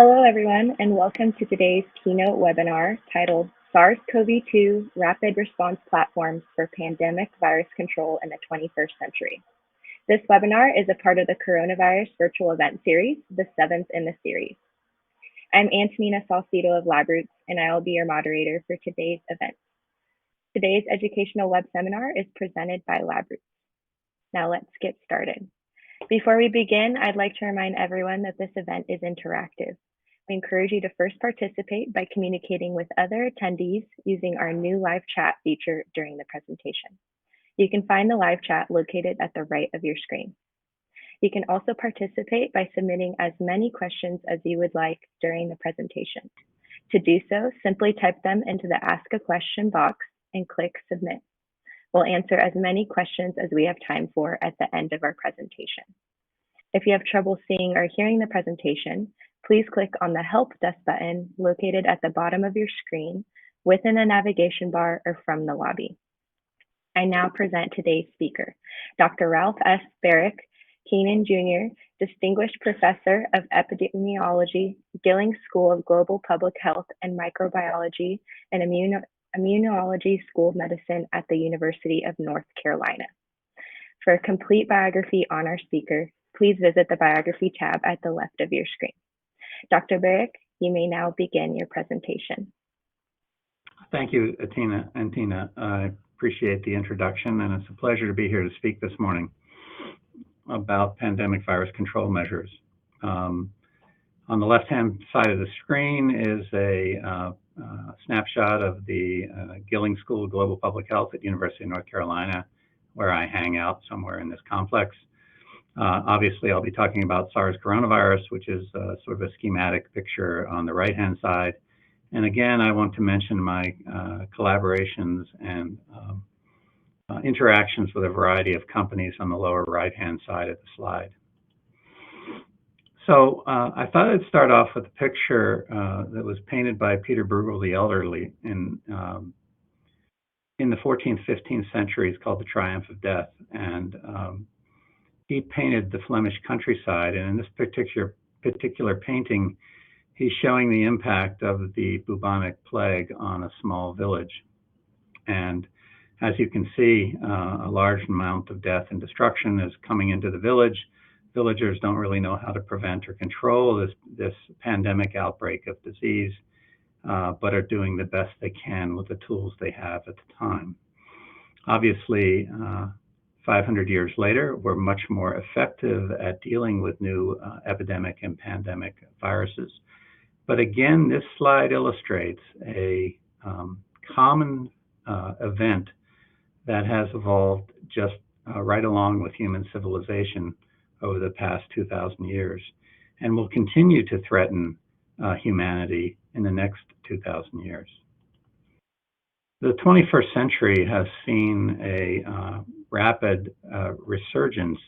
Hello, everyone, and welcome to today's Keynote webinar titled SARS-CoV2 Rapid Response Platforms for Pandemic Virus Control in the 21st Century. This webinar is a part of the Coronavirus Virtual Event Series, the 7th in the series. I'm Antonina Salcido of LabRoots, and I will be your moderator for today's event. Today's educational web seminar is presented by LabRoots. Now let's get started. Before we begin, I'd like to remind everyone that this event is interactive. We encourage you to first participate by communicating with other attendees using our new live chat feature during the presentation. You can find the live chat located at the right of your screen. You can also participate by submitting as many questions as you would like during the presentation. To do so, simply type them into the Ask a Question box and click Submit. We'll answer as many questions as we have time for at the end of our presentation. If you have trouble seeing or hearing the presentation, please click on the Help Desk button located at the bottom of your screen within the navigation bar or from the lobby. I now present today's speaker, Dr. Ralph S. Baric, Kenan Jr., Distinguished Professor of Epidemiology, Gillings School of Global Public Health and Microbiology, and Immunology School of Medicine at the University of North Carolina. For a complete biography on our speaker, please visit the Biography tab at the left of your screen. Dr. Baric, you may now begin your presentation. Thank you, Antina. I appreciate the introduction, and it's a pleasure to be here to speak this morning about pandemic virus control measures. On the left-hand side of the screen is a snapshot of the Gillings School of Global Public Health at University of North Carolina, where I hang out somewhere in this complex. Obviously, I'll be talking about SARS coronavirus, which is sort of a schematic picture on the right-hand side. And again, I want to mention my collaborations and interactions with a variety of companies on the lower right-hand side of the slide. So I thought I'd start off with a picture that was painted by Peter Bruegel the Elderly in the 14th, 15th centuries, called The Triumph of Death. And he painted the Flemish countryside, and in this particular painting, he's showing the impact of the bubonic plague on a small village. And as you can see, a large amount of death and destruction is coming into the village. Villagers don't really know how to prevent or control this pandemic outbreak of disease, but are doing the best they can with the tools they have at the time. Obviously, 500 years later, we're much more effective at dealing with new epidemic and pandemic viruses. But again, this slide illustrates a common event that has evolved just right along with human civilization over the past 2,000 years, and will continue to threaten humanity in the next 2,000 years. The 21st century has seen a rapid resurgence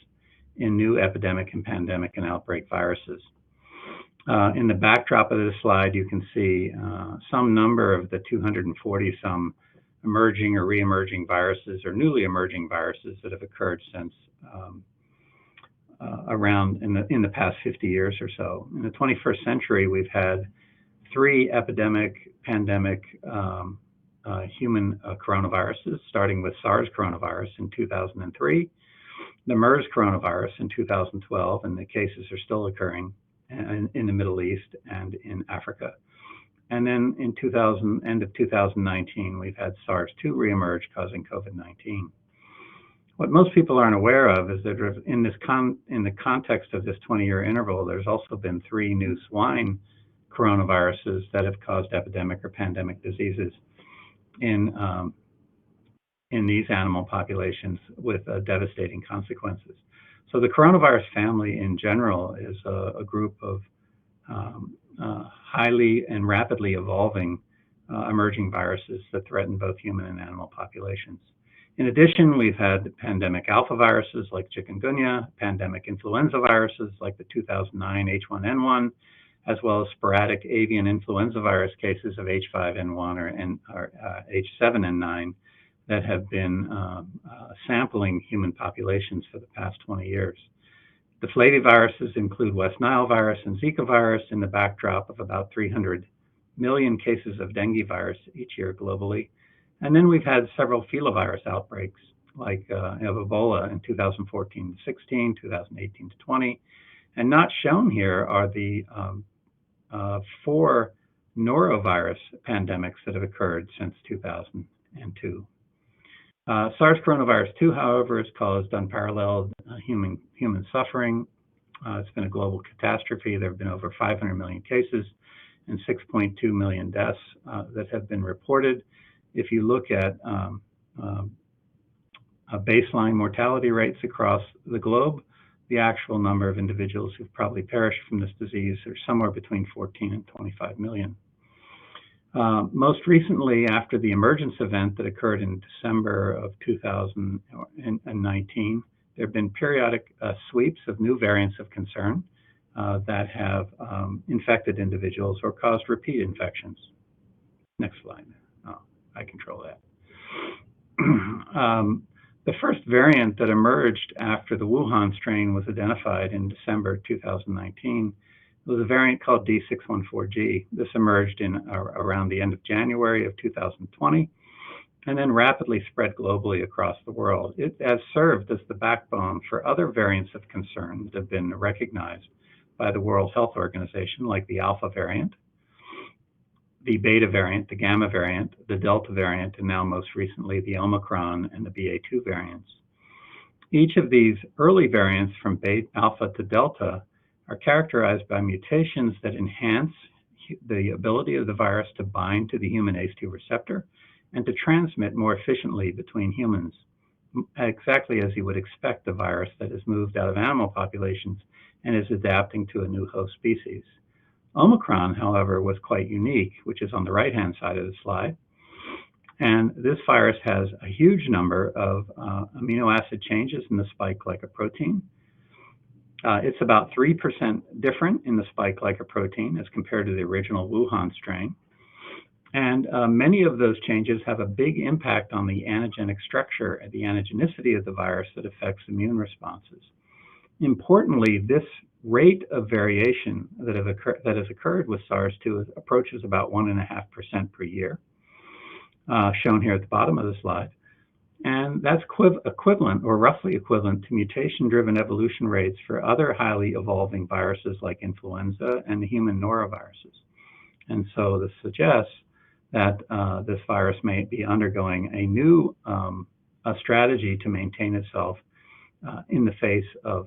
in new epidemic and pandemic and outbreak viruses. In the backdrop of this slide, you can see some number of the 240-some emerging or re-emerging viruses or newly emerging viruses that have occurred since around in the past 50 years or so. In the 21st century, we've had 3 epidemic, pandemic human coronaviruses, starting with SARS coronavirus in 2003, the MERS coronavirus in 2012, and the cases are still occurring in the Middle East and in Africa. And then in end of 2019, we've had SARS-2 reemerge, causing COVID-19. What most people aren't aware of is that in the context of this 20-year interval, there's also been 3 new swine coronaviruses that have caused epidemic or pandemic diseases in these animal populations with devastating consequences. So the coronavirus family in general is a group of highly and rapidly evolving emerging viruses that threaten both human and animal populations. In addition, we've had pandemic alpha viruses like chikungunya, pandemic influenza viruses like the 2009 H1N1, as well as sporadic avian influenza virus cases of H5N1 or H7N9 that have been sampling human populations for the past 20 years. The flaviviruses include West Nile virus and Zika virus in the backdrop of about 300 million cases of dengue virus each year globally. And then we've had several filovirus outbreaks, like of Ebola in 2014 to 16, 2018 to 20. And not shown here are the 4 norovirus pandemics that have occurred since 2002. SARS coronavirus 2, however, has caused unparalleled human suffering. It's been a global catastrophe. There have been over 500 million cases and 6.2 million deaths that have been reported. If you look at baseline mortality rates across the globe, the actual number of individuals who've probably perished from this disease are somewhere between 14 and 25 million. Most recently, after the emergence event that occurred in December of 2019, there have been periodic sweeps of new variants of concern that have infected individuals or caused repeat infections. Next slide. Oh, I control that. The first variant that emerged after the Wuhan strain was identified in December 2019 was a variant called D614G. This emerged in around the end of January of 2020 and then rapidly spread globally across the world. It has served as the backbone for other variants of concern that have been recognized by the World Health Organization, like the Alpha variant, the Beta variant, the Gamma variant, the Delta variant, and now most recently the Omicron and the BA2 variants. Each of these early variants from Alpha to Delta are characterized by mutations that enhance the ability of the virus to bind to the human ACE2 receptor and to transmit more efficiently between humans, exactly as you would expect the virus that has moved out of animal populations and is adapting to a new host species. Omicron, however, was quite unique, which is on the right-hand side of the slide. And this virus has a huge number of amino acid changes in the spike glycoprotein. It's about 3% different in the spike glycoprotein as compared to the original Wuhan strain. And many of those changes have a big impact on the antigenic structure and the antigenicity of the virus that affects immune responses. Importantly, this rate of variation that has occurred with SARS-2 approaches about 1.5% per year, shown here at the bottom of the slide. And that's equivalent or roughly equivalent to mutation-driven evolution rates for other highly evolving viruses like influenza and the human noroviruses. And so this suggests that this virus may be undergoing a new strategy to maintain itself in the face of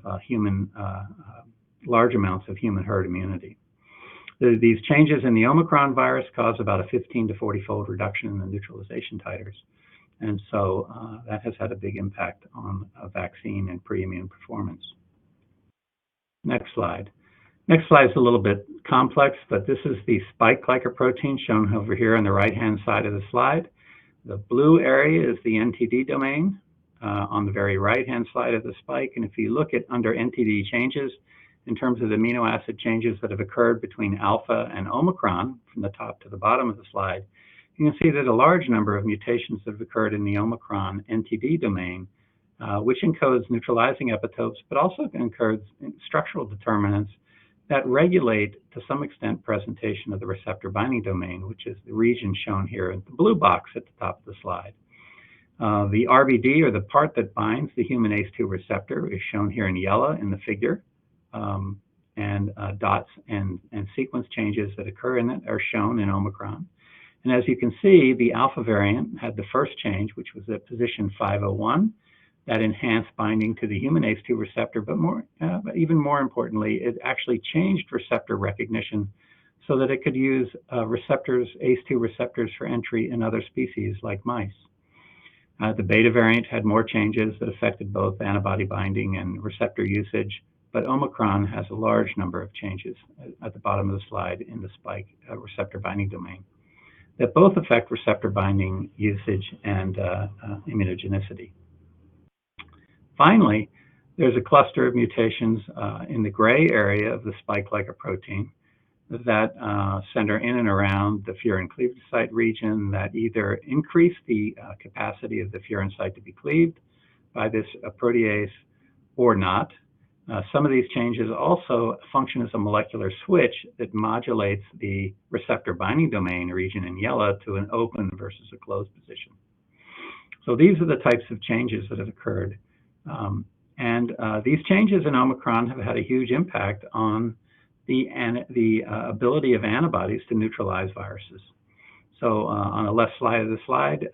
large amounts of human herd immunity. These changes in the Omicron virus cause about a 15 to 40-fold reduction in the neutralization titers. And so that has had a big impact on vaccine and pre-immune performance. Next slide. Next slide is a little bit complex, but this is the spike glycoprotein shown over here on the right-hand side of the slide. The blue area is the NTD domain on the very right-hand side of the spike. And if you look at under NTD changes, in terms of the amino acid changes that have occurred between Alpha and Omicron, from the top to the bottom of the slide, you can see that a large number of mutations have occurred in the Omicron NTD domain, which encodes neutralizing epitopes, but also encodes structural determinants that regulate, to some extent, presentation of the receptor binding domain, which is the region shown here in the blue box at the top of the slide. The RBD, or the part that binds the human ACE2 receptor, is shown here in yellow in the figure, and dots and sequence changes that occur in it are shown in Omicron. And as you can see, the Alpha variant had the first change, which was at position 501, that enhanced binding to the human ACE2 receptor, but even more importantly, it actually changed receptor recognition so that it could use ACE2 receptors for entry in other species like mice. The Beta variant had more changes that affected both antibody binding and receptor usage, but Omicron has a large number of changes at the bottom of the slide in the spike receptor binding domain that both affect receptor binding, usage, and immunogenicity. Finally, there's a cluster of mutations in the gray area of the spike glycoprotein that center in and around the furin cleavage site region that either increase the capacity of the furin site to be cleaved by this protease or not. Some of these changes also function as a molecular switch that modulates the receptor binding domain region in yellow to an open versus a closed position. So these are the types of changes that have occurred. These changes in Omicron have had a huge impact on the ability of antibodies to neutralize viruses. So on the left side of the slide,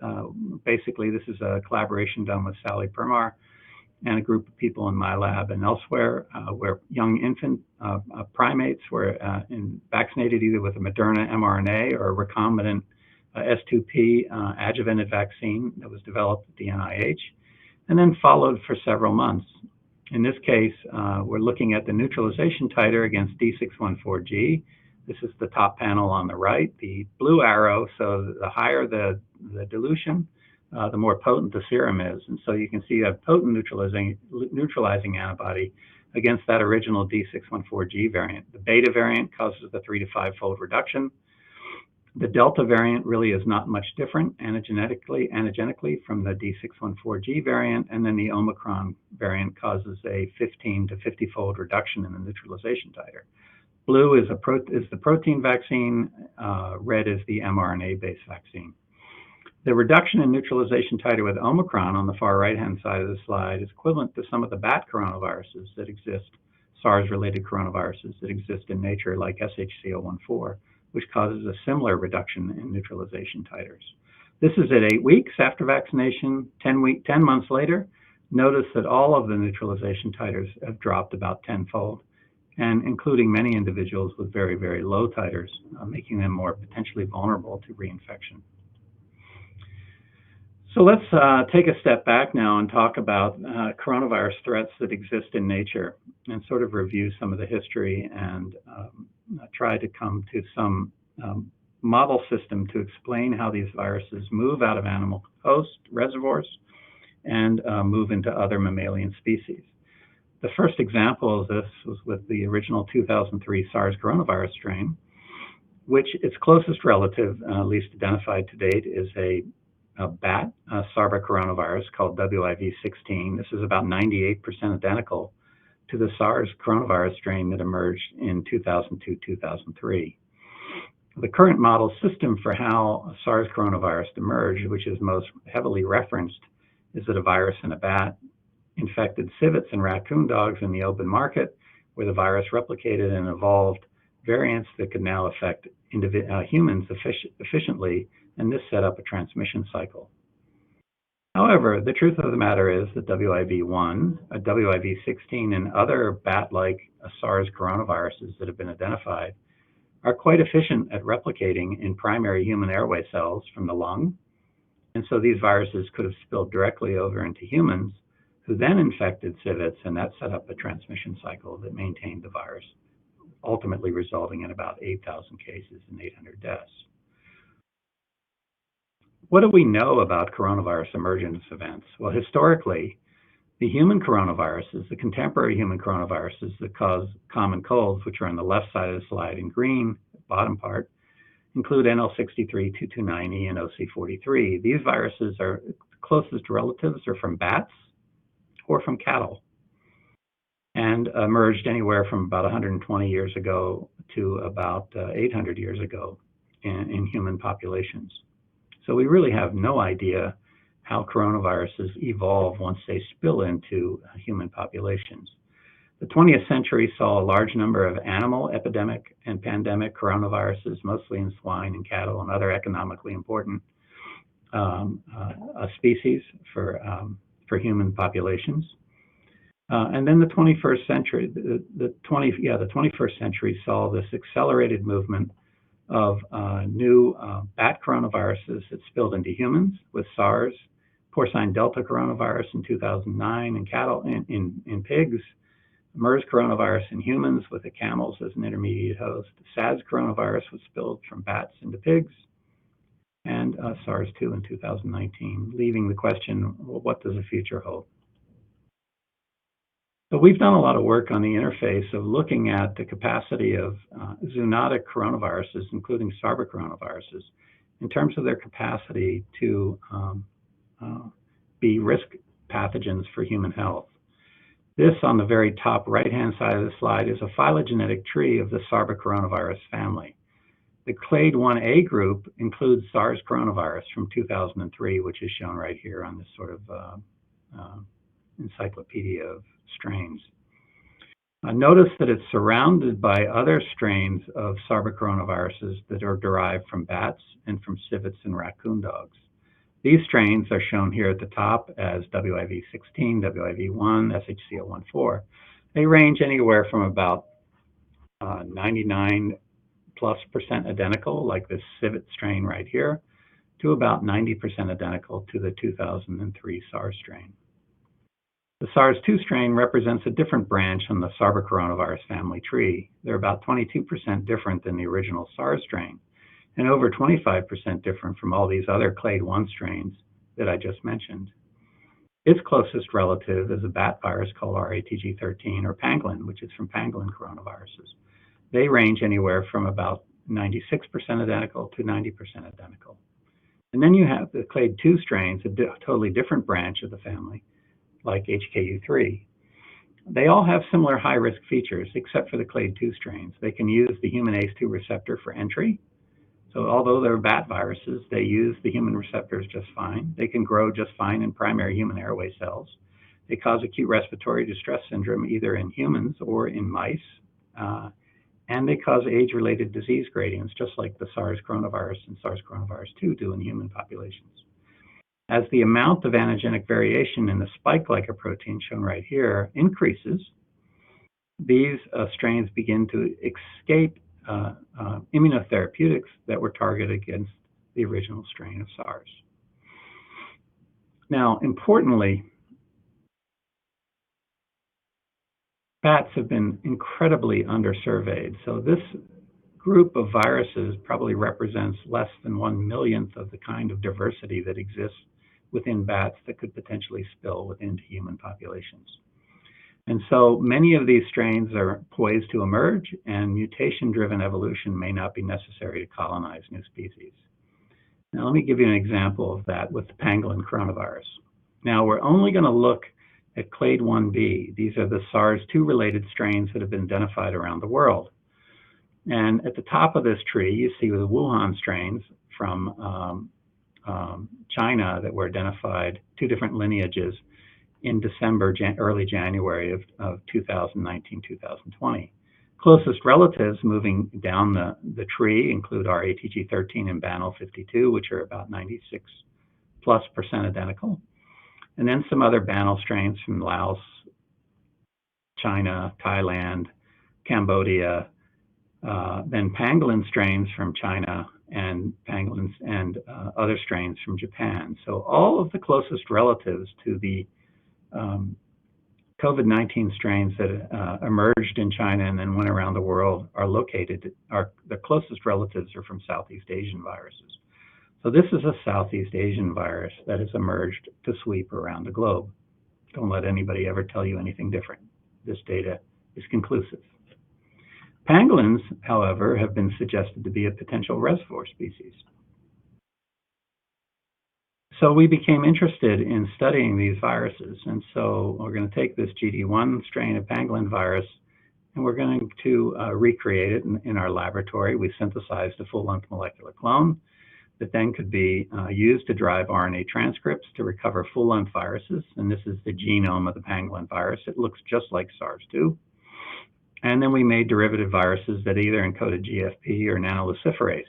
basically this is a collaboration done with Sally Permar and a group of people in my lab and elsewhere, where young infant primates were vaccinated either with a Moderna mRNA or a recombinant S2P adjuvanted vaccine that was developed at the NIH, and then followed for several months. In this case, we're looking at the neutralization titer against D614G. This is the top panel on the right, the blue arrow, so the higher the dilution, the more potent the serum is. And so you can see a potent neutralizing antibody against that original D614G variant. The beta variant causes the 3 to 5-fold reduction. The Delta variant really is not much different antigenically from the D614G variant, and then the Omicron variant causes a 15 to 50-fold reduction in the neutralization titer. Blue is the protein vaccine, red is the mRNA-based vaccine. The reduction in neutralization titer with Omicron on the far right-hand side of the slide is equivalent to some of the bat coronaviruses that exist, SARS-related coronaviruses that exist in nature, like SHC014, which causes a similar reduction in neutralization titers. This is at 8 weeks after vaccination. 10 months later, notice that all of the neutralization titers have dropped about tenfold, and including many individuals with very, very low titers, making them more potentially vulnerable to reinfection. So let's take a step back now and talk about coronavirus threats that exist in nature and sort of review some of the history and try to come to some model system to explain how these viruses move out of animal host reservoirs and move into other mammalian species. The first example of this was with the original 2003 SARS coronavirus strain, which its closest relative, least identified to date, is a bat SARS coronavirus called WIV16. This is about 98% identical to the SARS coronavirus strain that emerged in 2002-2003. The current model system for how SARS coronavirus emerged, which is most heavily referenced, is that a virus in a bat infected civets and raccoon dogs in the open market, where the virus replicated and evolved variants that could now affect humans efficiently, and this set up a transmission cycle. However, the truth of the matter is that WIV1, WIV16, and other bat-like SARS coronaviruses that have been identified are quite efficient at replicating in primary human airway cells from the lung. And so these viruses could have spilled directly over into humans, who then infected civets, and that set up a transmission cycle that maintained the virus, ultimately resulting in about 8,000 cases and 800 deaths. What do we know about coronavirus emergence events? Well, historically, the human coronaviruses, the contemporary human coronaviruses that cause common colds, which are on the left side of the slide in green, bottom part, include NL63, 229E, and OC43. These viruses are closest relatives are from bats or from cattle, and emerged anywhere from about 120 years ago to about 800 years ago in human populations. So we really have no idea how coronaviruses evolve once they spill into human populations. The 20th century saw a large number of animal epidemic and pandemic coronaviruses, mostly in swine and cattle and other economically important species for human populations. And then the 21st century, the 21st century saw this accelerated movement of new bat coronaviruses that spilled into humans with SARS, porcine Delta coronavirus in 2009 in cattle, in pigs, MERS coronavirus in humans with the camels as an intermediate host, SARS coronavirus was spilled from bats into pigs, and SARS-2 in 2019, leaving the question, well, what does the future hold? So we've done a lot of work on the interface of looking at the capacity of zoonotic coronaviruses, including SARS coronaviruses, in terms of their capacity to be risk pathogens for human health. This, on the very top right-hand side of the slide, is a phylogenetic tree of the Sarcoronavirus family. The clade 1A group includes SARS coronavirus from 2003, which is shown right here on this sort of encyclopedia of strains. Notice that it's surrounded by other strains of sarcoronaviruses that are derived from bats and from civets and raccoon dogs. These strains are shown here at the top as WIV16, WIV1, SHC014. They range anywhere from about 99+% identical, like this civet strain right here, to about 90% identical to the 2003 SARS strain. The SARS-2 strain represents a different branch on the sarcoronavirus family tree. They're about 22% different than the original SARS strain, and over 25% different from all these other clade 1 strains that I just mentioned. Its closest relative is a bat virus called RATG13, or pangolin, which is from pangolin coronaviruses. They range anywhere from about 96% identical to 90% identical. And then you have the clade 2 strains, a totally different branch of the family, like HKU3. They all have similar high-risk features, except for the clade 2 strains. They can use the human ACE2 receptor for entry. So although they're bat viruses, they use the human receptors just fine. They can grow just fine in primary human airway cells. They cause acute respiratory distress syndrome either in humans or in mice. And they cause age-related disease gradients, just like the SARS coronavirus and SARS coronavirus 2 do in human populations. As the amount of antigenic variation in the spike glycoprotein, shown right here, increases, these strains begin to escape immunotherapeutics that were targeted against the original strain of SARS. Now, importantly, bats have been incredibly undersurveyed. So this group of viruses probably represents less than 1/1,000,000th of the kind of diversity that exists within bats that could potentially spill within human populations. And so many of these strains are poised to emerge, and mutation-driven evolution may not be necessary to colonize new species. Now, let me give you an example of that with the pangolin coronavirus. Now, we're only going to look at clade 1b. These are the SARS-2 related strains that have been identified around the world. And at the top of this tree, you see the Wuhan strains from China that were identified, 2 different lineages, in December, early January of 2019, 2020. Closest relatives moving down the tree include RATG13 and BANL52, which are about 96+% identical. And then some other BANL strains from Laos, China, Thailand, Cambodia, then pangolin strains from China, and pangolins and other strains from Japan. So all of the closest relatives to the COVID-19 strains that emerged in China and then went around the world the closest relatives are from Southeast Asian viruses. So this is a Southeast Asian virus that has emerged to sweep around the globe. Don't let anybody ever tell you anything different. This data is conclusive. Pangolins, however, have been suggested to be a potential reservoir species. So we became interested in studying these viruses, and so we're going to take this GD1 strain of pangolin virus, and we're going to recreate it in our laboratory. We synthesized a full-length molecular clone that then could be used to drive RNA transcripts to recover full-length viruses, and this is the genome of the pangolin virus. It looks just like SARS-2. And then we made derivative viruses that either encoded GFP or nanoluciferase.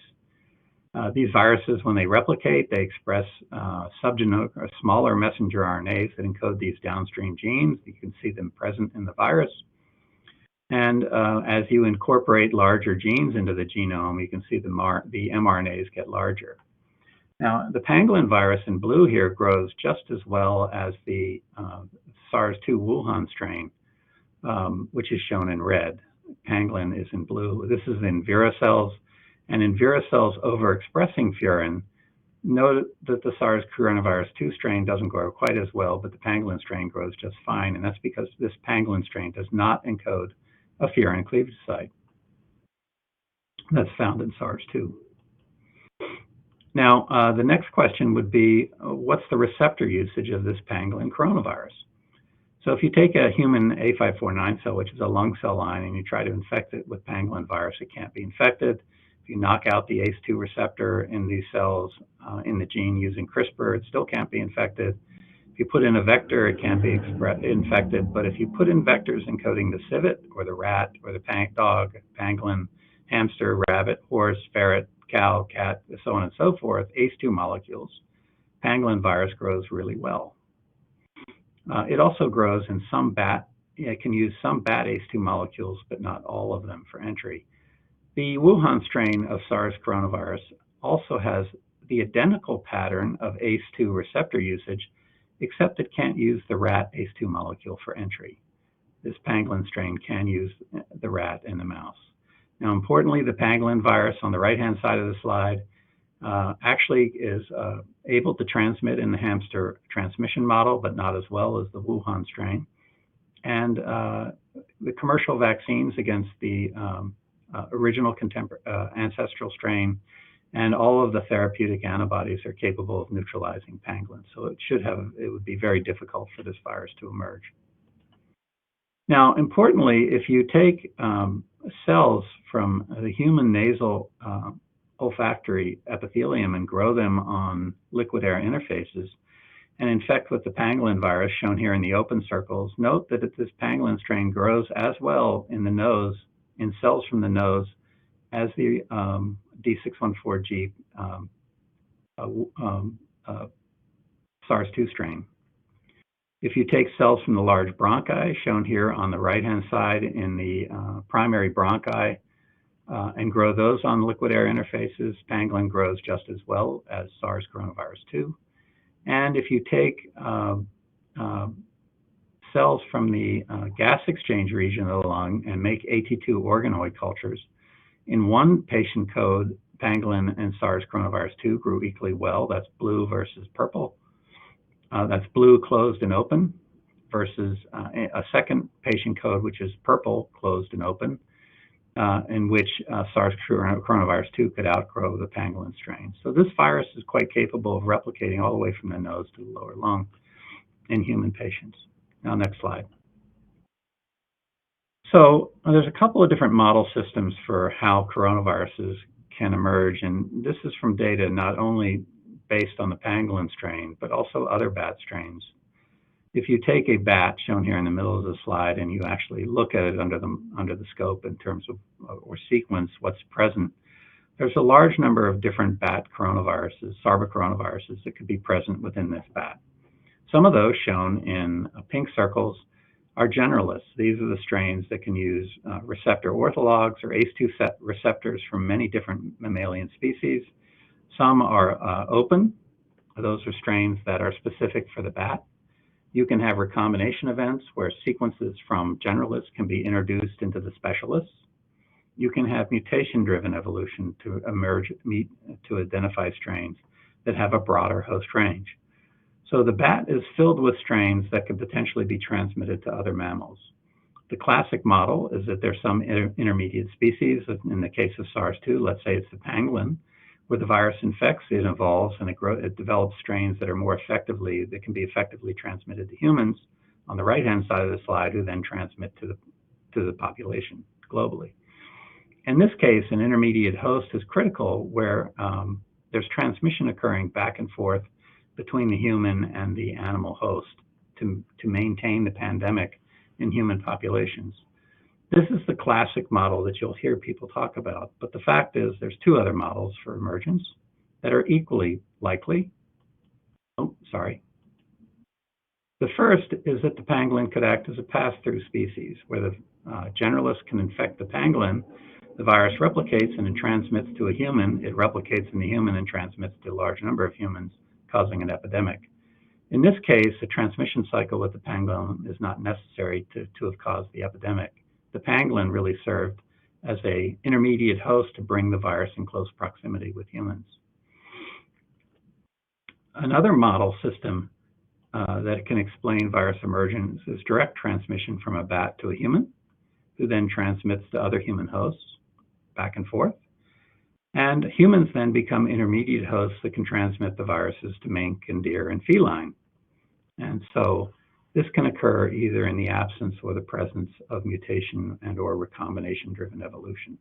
These viruses, when they replicate, they express subgenomic or smaller messenger RNAs that encode these downstream genes. You can see them present in the virus. And as you incorporate larger genes into the genome, you can see the mRNAs get larger. Now, the pangolin virus in blue here grows just as well as the SARS-2 Wuhan strain, which is shown in red. Pangolin is in blue. This is in Vira cells. And in Vira cells overexpressing furin, note that the SARS coronavirus 2 strain doesn't grow quite as well, but the pangolin strain grows just fine. And that's because this pangolin strain does not encode a furin cleavage site that's found in SARS-2. Now, the next question would be, what's the receptor usage of this pangolin coronavirus? So if you take a human A549 cell, which is a lung cell line, and you try to infect it with pangolin virus, it can't be infected. If you knock out the ACE2 receptor in these cells in the gene using CRISPR, it still can't be infected. If you put in a vector, it can't be infected. But if you put in vectors encoding the civet or the rat or the dog, pangolin, hamster, rabbit, horse, ferret, cow, cat, so on and so forth, ACE2 molecules, pangolin virus grows really well. It also grows in some bat. It can use some bat ACE2 molecules, but not all of them for entry. The Wuhan strain of SARS coronavirus also has the identical pattern of ACE2 receptor usage, except it can't use the rat ACE2 molecule for entry. This pangolin strain can use the rat and the mouse. Now, importantly, the pangolin virus on the right-hand side of the slide actually is able to transmit in the hamster transmission model, but not as well as the Wuhan strain. And the commercial vaccines against the original ancestral strain and all of the therapeutic antibodies are capable of neutralizing pangolin. So it would be very difficult for this virus to emerge. Now, importantly, if you take cells from the human nasal olfactory epithelium and grow them on liquid air interfaces and infect with the pangolin virus shown here in the open circles, note that this pangolin strain grows as well in the nose, in cells from the nose, as the D614G SARS-2 strain. If you take cells from the large bronchi, shown here on the right-hand side in the primary bronchi, and grow those on liquid air interfaces, pangolin grows just as well as SARS coronavirus 2. And if you take cells from the gas exchange region of the lung and make AT2 organoid cultures, in one patient code, pangolin and SARS coronavirus 2 grew equally well. That's blue versus purple. That's blue closed and open versus a second patient code, which is purple closed and open, in which SARS coronavirus 2 could outgrow the pangolin strain. So this virus is quite capable of replicating all the way from the nose to the lower lung in human patients. Now, next slide. So there's a couple of different model systems for how coronaviruses can emerge, and this is from data not only based on the pangolin strain, but also other bat strains. If you take a bat shown here in the middle of the slide and you actually look at it under the scope in terms of or sequence what's present, there's a large number of different bat coronaviruses, sarcoronaviruses, that could be present within this bat. Some of those shown in pink circles are generalists. These are the strains that can use receptor orthologs or ACE2 receptors from many different mammalian species. Some are open. Those are strains that are specific for the bat. You can have recombination events where sequences from generalists can be introduced into the specialists. You can have mutation-driven evolution to to identify strains that have a broader host range. So the bat is filled with strains that could potentially be transmitted to other mammals. The classic model is that there's some intermediate species. In the case of SARS-2, let's say it's the pangolin, where the virus infects, it evolves, and it develops strains that can be effectively transmitted to humans on the right-hand side of the slide, who then transmit to the population globally. In this case, an intermediate host is critical, where there's transmission occurring back and forth between the human and the animal host to maintain the pandemic in human populations. This is the classic model that you'll hear people talk about, but the fact is there's two other models for emergence that are equally likely. The first is that the pangolin could act as a pass-through species, where the generalist can infect the pangolin, the virus replicates and it transmits to a human, it replicates in the human and transmits to a large number of humans, causing an epidemic. In this case, the transmission cycle with the pangolin is not necessary to have caused the epidemic. The pangolin really served as an intermediate host to bring the virus in close proximity with humans. Another model system that can explain virus emergence is direct transmission from a bat to a human, who then transmits to other human hosts back and forth. And humans then become intermediate hosts that can transmit the viruses to mink and deer and feline. And so This can occur either in the absence or the presence of mutation and or recombination-driven evolution.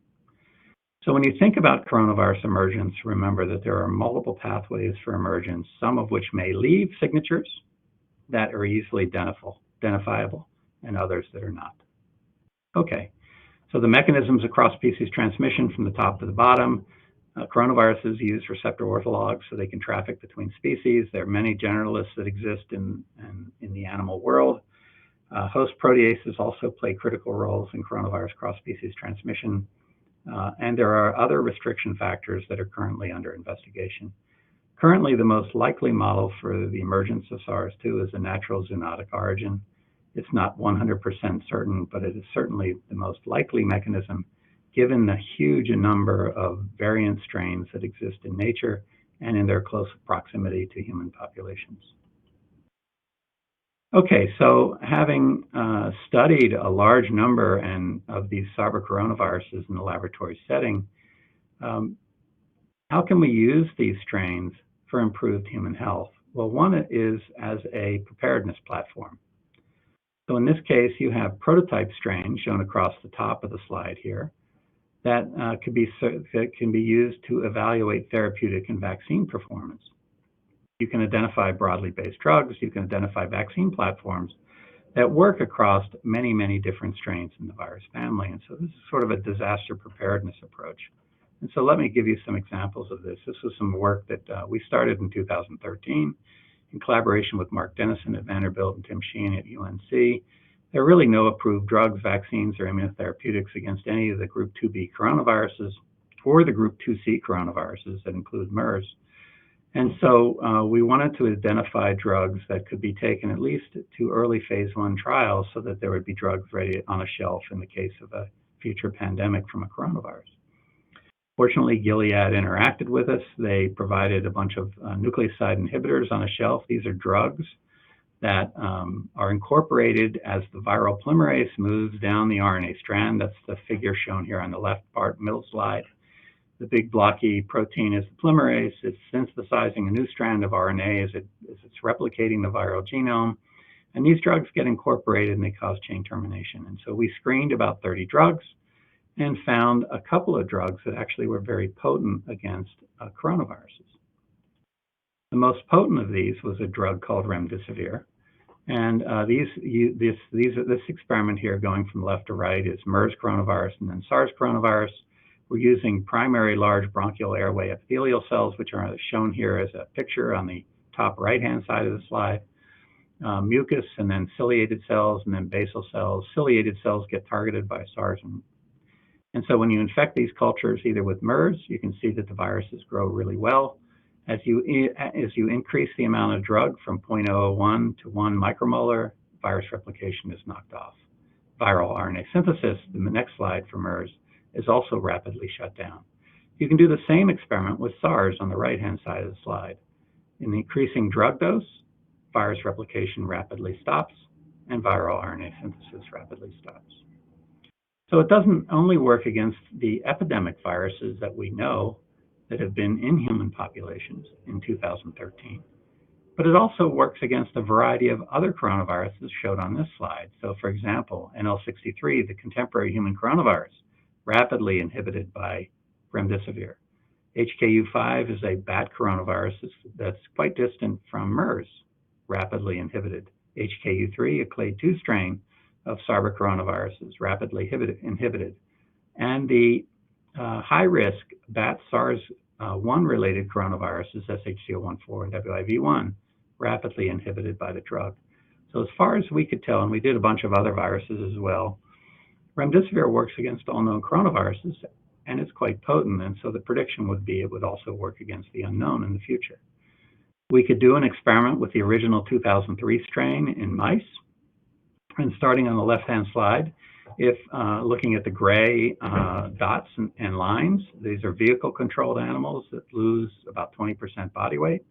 So when you think about coronavirus emergence, remember that there are multiple pathways for emergence, some of which may leave signatures that are easily identifiable and others that are not. Okay, so the mechanisms of cross-species transmission from the top to the bottom. Coronaviruses use receptor orthologs so they can traffic between species. There are many generalists that exist in the animal world. Host proteases also play critical roles in coronavirus cross-species transmission. And there are other restriction factors that are currently under investigation. Currently, the most likely model for the emergence of SARS-2 is a natural zoonotic origin. It's not 100% certain, but it is certainly the most likely mechanism given the huge number of variant strains that exist in nature and in their close proximity to human populations. Okay, so having studied a large number of these coronaviruses in the laboratory setting, how can we use these strains for improved human health? Well, one is as a preparedness platform. So in this case, you have prototype strains shown across the top of the slide here that can be used to evaluate therapeutic and vaccine performance. You can identify broadly based drugs. You can identify vaccine platforms that work across many, many different strains in the virus family. And so this is sort of a disaster preparedness approach. And so let me give you some examples of this. This was some work that we started in 2013 in collaboration with Mark Dennison at Vanderbilt and Tim Sheehan at UNC. There are really no approved drugs, vaccines, or immunotherapeutics against any of the Group 2B coronaviruses or the Group 2C coronaviruses that include MERS. And so we wanted to identify drugs that could be taken at least to early phase 1 trials so that there would be drugs ready on a shelf in the case of a future pandemic from a coronavirus. Fortunately, Gilead interacted with us. They provided a bunch of nucleoside inhibitors on a shelf. These are drugs that are incorporated as the viral polymerase moves down the RNA strand. That's the figure shown here on the left part, middle slide. The big blocky protein is the polymerase. It's synthesizing a new strand of RNA as it's replicating the viral genome. And these drugs get incorporated and they cause chain termination. And so we screened about 30 drugs and found a couple of drugs that actually were very potent against coronaviruses. The most potent of these was a drug called remdesivir. And this experiment here going from left to right is MERS coronavirus and then SARS coronavirus. We're using primary large bronchial airway epithelial cells, which are shown here as a picture on the top right-hand side of the slide. Mucus and then ciliated cells and then basal cells. Ciliated cells get targeted by SARS. And so when you infect these cultures either with MERS, you can see that the viruses grow really well. As you increase the amount of drug from 0.001 to 1 micromolar, virus replication is knocked off. Viral RNA synthesis, the next slide for MERS, is also rapidly shut down. You can do the same experiment with SARS on the right-hand side of the slide. In the increasing drug dose, virus replication rapidly stops, and viral RNA synthesis rapidly stops. So it doesn't only work against the epidemic viruses that we know that have been in human populations in 2013, but it also works against a variety of other coronaviruses shown on this slide. So for example, NL63, the contemporary human coronavirus, rapidly inhibited by remdesivir. HKU5 is a bat coronavirus that's quite distant from MERS, rapidly inhibited. HKU3, a clade 2 strain of SARS coronavirus, is rapidly inhibited. And the high-risk bat SARS-1 related coronaviruses, SHCO14 and WIV1, rapidly inhibited by the drug. So as far as we could tell, and we did a bunch of other viruses as well, remdesivir works against all known coronaviruses, and it's quite potent, and so the prediction would be it would also work against the unknown in the future. We could do an experiment with the original 2003 strain in mice, and starting on the left-hand slide, if looking at the gray dots and lines, these are vehicle-controlled animals that lose about 20% body weight.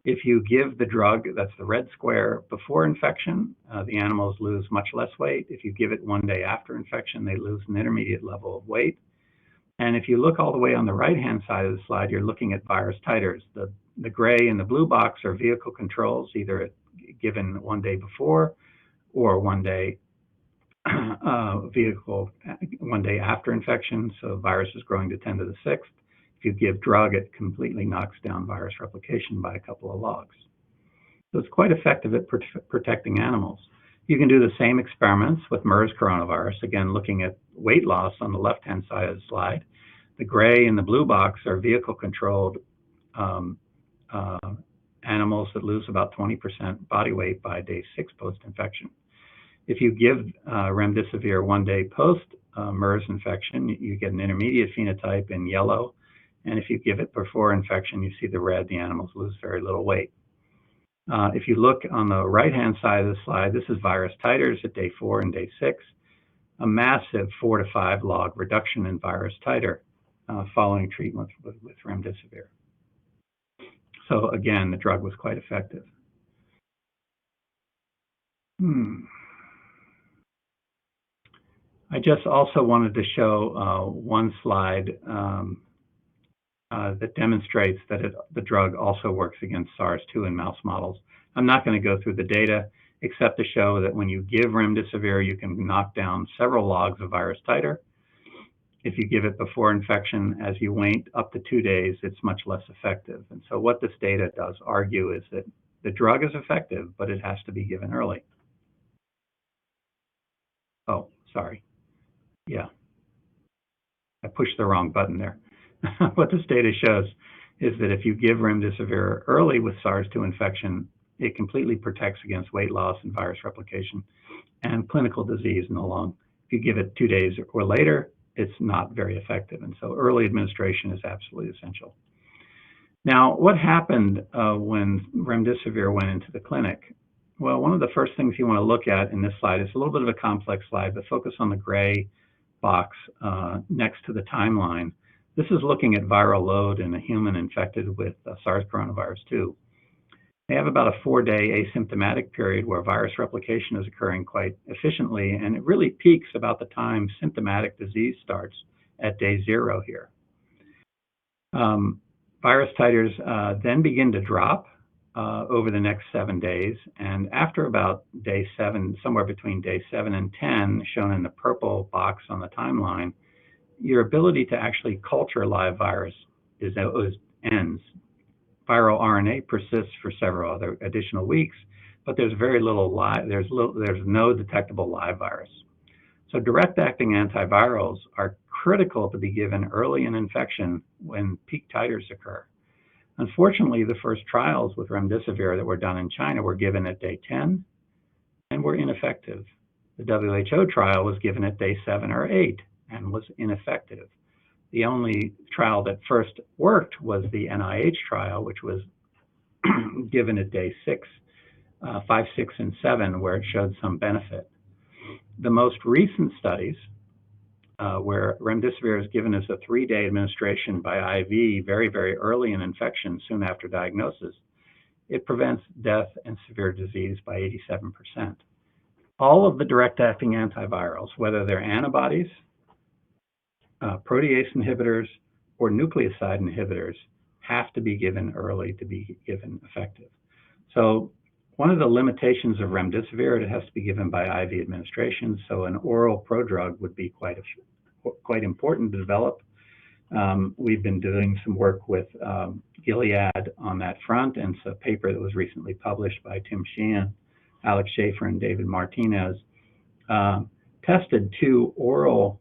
If you give the drug, that's the red square, before infection, the animals lose much less weight. If you give it 1 day after infection, they lose an intermediate level of weight. And if you look all the way on the right-hand side of the slide, you're looking at virus titers. The gray and the blue box are vehicle controls, either given 1 day before or 1 day vehicle 1 day after infection, so virus is growing to 10 to the 6th. If you give drug, it completely knocks down virus replication by a couple of logs. So it's quite effective at protecting animals. You can do the same experiments with MERS coronavirus, again looking at weight loss on the left-hand side of the slide. The gray and the blue box are vehicle-controlled animals that lose about 20% body weight by day 6 post-infection. If you give remdesivir 1 day post-MERS infection, you get an intermediate phenotype in yellow. And if you give it before infection, you see the red, the animals lose very little weight. If you look on the right-hand side of the slide, this is virus titers at day 4 and day 6, a massive 4 to 5 log reduction in virus titer following treatment with remdesivir. So again, the drug was quite effective. I just also wanted to show one slide that demonstrates that the drug also works against SARS-2 in mouse models. I'm not going to go through the data except to show that when you give remdesivir, you can knock down several logs of virus titer. If you give it before infection, as you wait up to 2 days, it's much less effective. And so what this data does argue is that the drug is effective, but it has to be given early. Oh, sorry. Yeah, I pushed the wrong button there. What this data shows is that if you give remdesivir early with SARS-2 infection, it completely protects against weight loss and virus replication and clinical disease in the lung. If you give it 2 days or later, it's not very effective. And so early administration is absolutely essential. Now, what happened when remdesivir went into the clinic? Well, one of the first things you want to look at in this slide is a little bit of a complex slide, but focus on the gray box next to the timeline. This is looking at viral load in a human infected with SARS coronavirus 2. They have about a 4-day asymptomatic period where virus replication is occurring quite efficiently, and it really peaks about the time symptomatic disease starts at day 0 here. Virus titers then begin to drop over the next 7 days, and after about day 7, somewhere between day 7 and 10, shown in the purple box on the timeline, your ability to actually culture live virus ends. Viral RNA persists for several other additional weeks, but there's very little there's no detectable live virus. So direct-acting antivirals are critical to be given early in infection when peak titers occur. Unfortunately, the first trials with remdesivir that were done in China were given at day 10 and were ineffective. The WHO trial was given at day 7 or 8 and was ineffective. The only trial that first worked was the NIH trial, which was given at day 5, 6, and 7, where it showed some benefit. The most recent studies, where remdesivir is given as a 3-day administration by IV very, very early in infection, soon after diagnosis, it prevents death and severe disease by 87%. All of the direct-acting antivirals, whether they're antibodies, protease inhibitors, or nucleoside inhibitors, have to be given early to be given effective. So one of the limitations of remdesivir, it has to be given by IV administration, so an oral prodrug would be quite important to develop. We've been doing some work with Gilead on that front, and it's a paper that was recently published by Tim Sheehan, Alex Schaefer, and David Martinez, tested 2 oral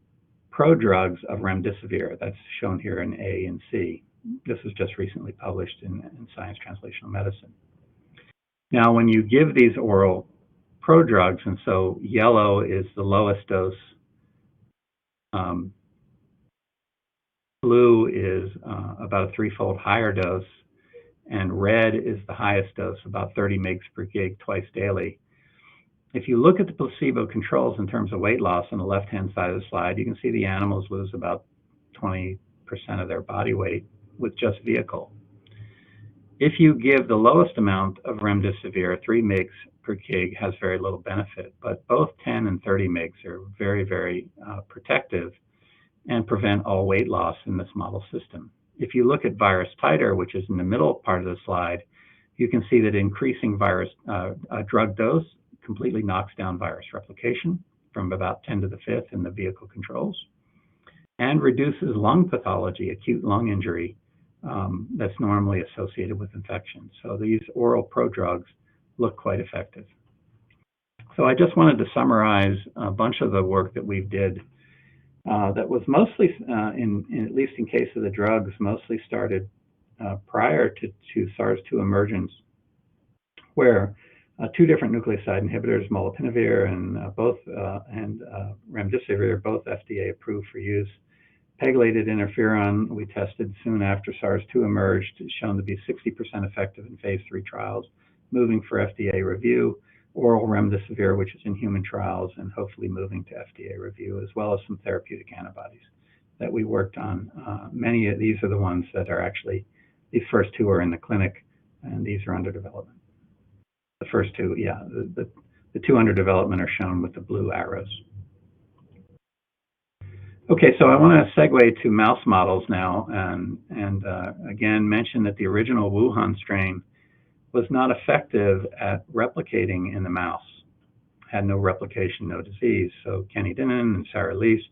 prodrugs of remdesivir. That's shown here in A and C. This was just recently published in Science Translational Medicine. Now, when you give these oral prodrugs, and so yellow is the lowest dose, blue is about a 3-fold higher dose, and red is the highest dose, about 30 mg per kg twice daily. If you look at the placebo controls in terms of weight loss on the left-hand side of the slide, you can see the animals lose about 20% of their body weight with just vehicle. If you give the lowest amount of remdesivir, 3 mg per kg, has very little benefit, but both 10 and 30 mg are very, very protective and prevent all weight loss in this model system. If you look at virus titer, which is in the middle part of the slide, you can see that increasing virus drug dose completely knocks down virus replication from about 10 to the fifth in the vehicle controls, and reduces lung pathology, acute lung injury, that's normally associated with infection. So these oral prodrugs look quite effective. So I just wanted to summarize a bunch of the work that we did that was mostly, at least in case of the drugs, mostly started prior to SARS-2 emergence, where two different nucleoside inhibitors, molnupiravir and remdesivir, both FDA approved for use. Pegylated interferon we tested soon after SARS-2 emerged, shown to be 60% effective in phase 3 trials, moving for FDA review. Oral remdesivir, which is in human trials, and hopefully moving to FDA review, as well as some therapeutic antibodies that we worked on. Many of these are the ones that are actually, these first two are in the clinic, and these are under development. The first two, yeah, the two under development are shown with the blue arrows. Okay, so I want to segue to mouse models now, and again mention that the original Wuhan strain was not effective at replicating in the mouse, had no replication, no disease. So Kenan and Sarah Leist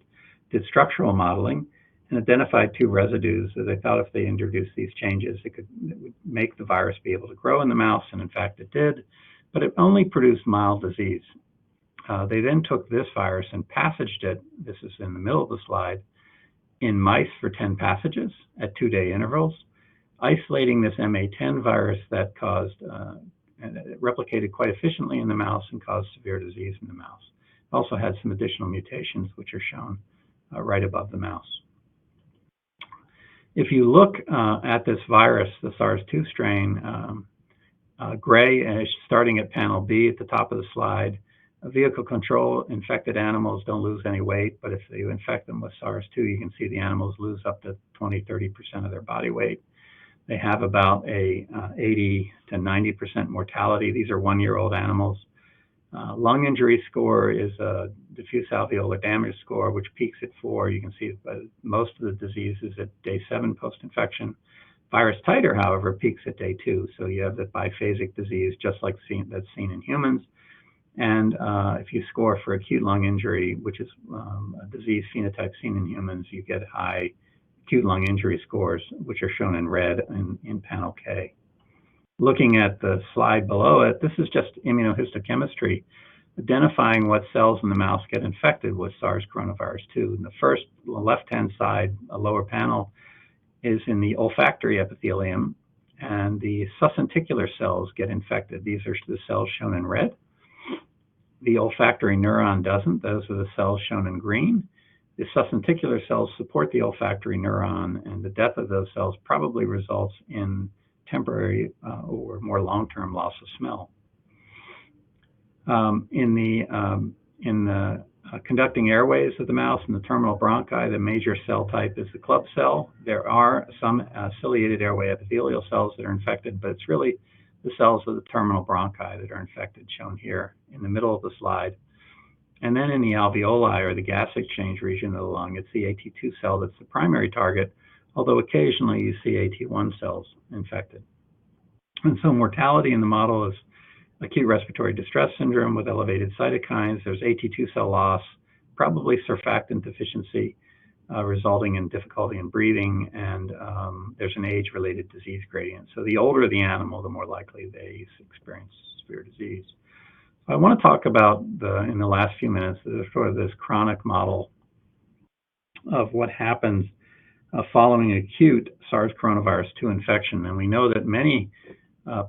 did structural modeling and identified two residues that they thought if they introduced these changes, it would make the virus be able to grow in the mouse, and in fact it did, but it only produced mild disease. They then took this virus and passaged it, this is in the middle of the slide, in mice for 10 passages at 2-day intervals, isolating this MA10 virus that caused, it replicated quite efficiently in the mouse and caused severe disease in the mouse. It also had some additional mutations, which are shown right above the mouse. If you look at this virus, the SARS-2 strain, gray, starting at panel B at the top of the slide, vehicle control infected animals don't lose any weight, but if you infect them with SARS-2, you can see the animals lose up to 20–30% of their body weight. They have about a 80 to 90% mortality. These are 1-year-old animals. Lung injury score is a diffuse alveolar damage score, which peaks at 4. You can see most of the disease is at day 7 post-infection. Virus titer, however, peaks at day 2. So you have the biphasic disease, just like that's seen in humans. And if you score for acute lung injury, which is a disease phenotype seen in humans, you get high acute lung injury scores, which are shown in red in panel K. Looking at the slide below it, this is just immunohistochemistry, identifying what cells in the mouse get infected with SARS coronavirus 2. And the left-hand side, a lower panel, is in the olfactory epithelium, and the sussenticular cells get infected. These are the cells shown in red. The olfactory neuron doesn't. Those are the cells shown in green. The sussenticular cells support the olfactory neuron, and the death of those cells probably results in temporary or more long-term loss of smell. In the conducting airways of the mouse and the terminal bronchi, the major cell type is the club cell. There are some ciliated airway epithelial cells that are infected, but it's really the cells of the terminal bronchi that are infected, shown here in the middle of the slide. And then in the alveoli, or the gas exchange region of the lung, it's the AT2 cell that's the primary target, although occasionally you see AT1 cells infected. And so mortality in the model is acute respiratory distress syndrome with elevated cytokines. There's AT2 cell loss, probably surfactant deficiency, resulting in difficulty in breathing, and there's an age-related disease gradient. So the older the animal, the more likely they experience severe disease. I want to talk about, in the last few minutes, sort of this chronic model of what happens following acute SARS coronavirus 2 infection. And we know that many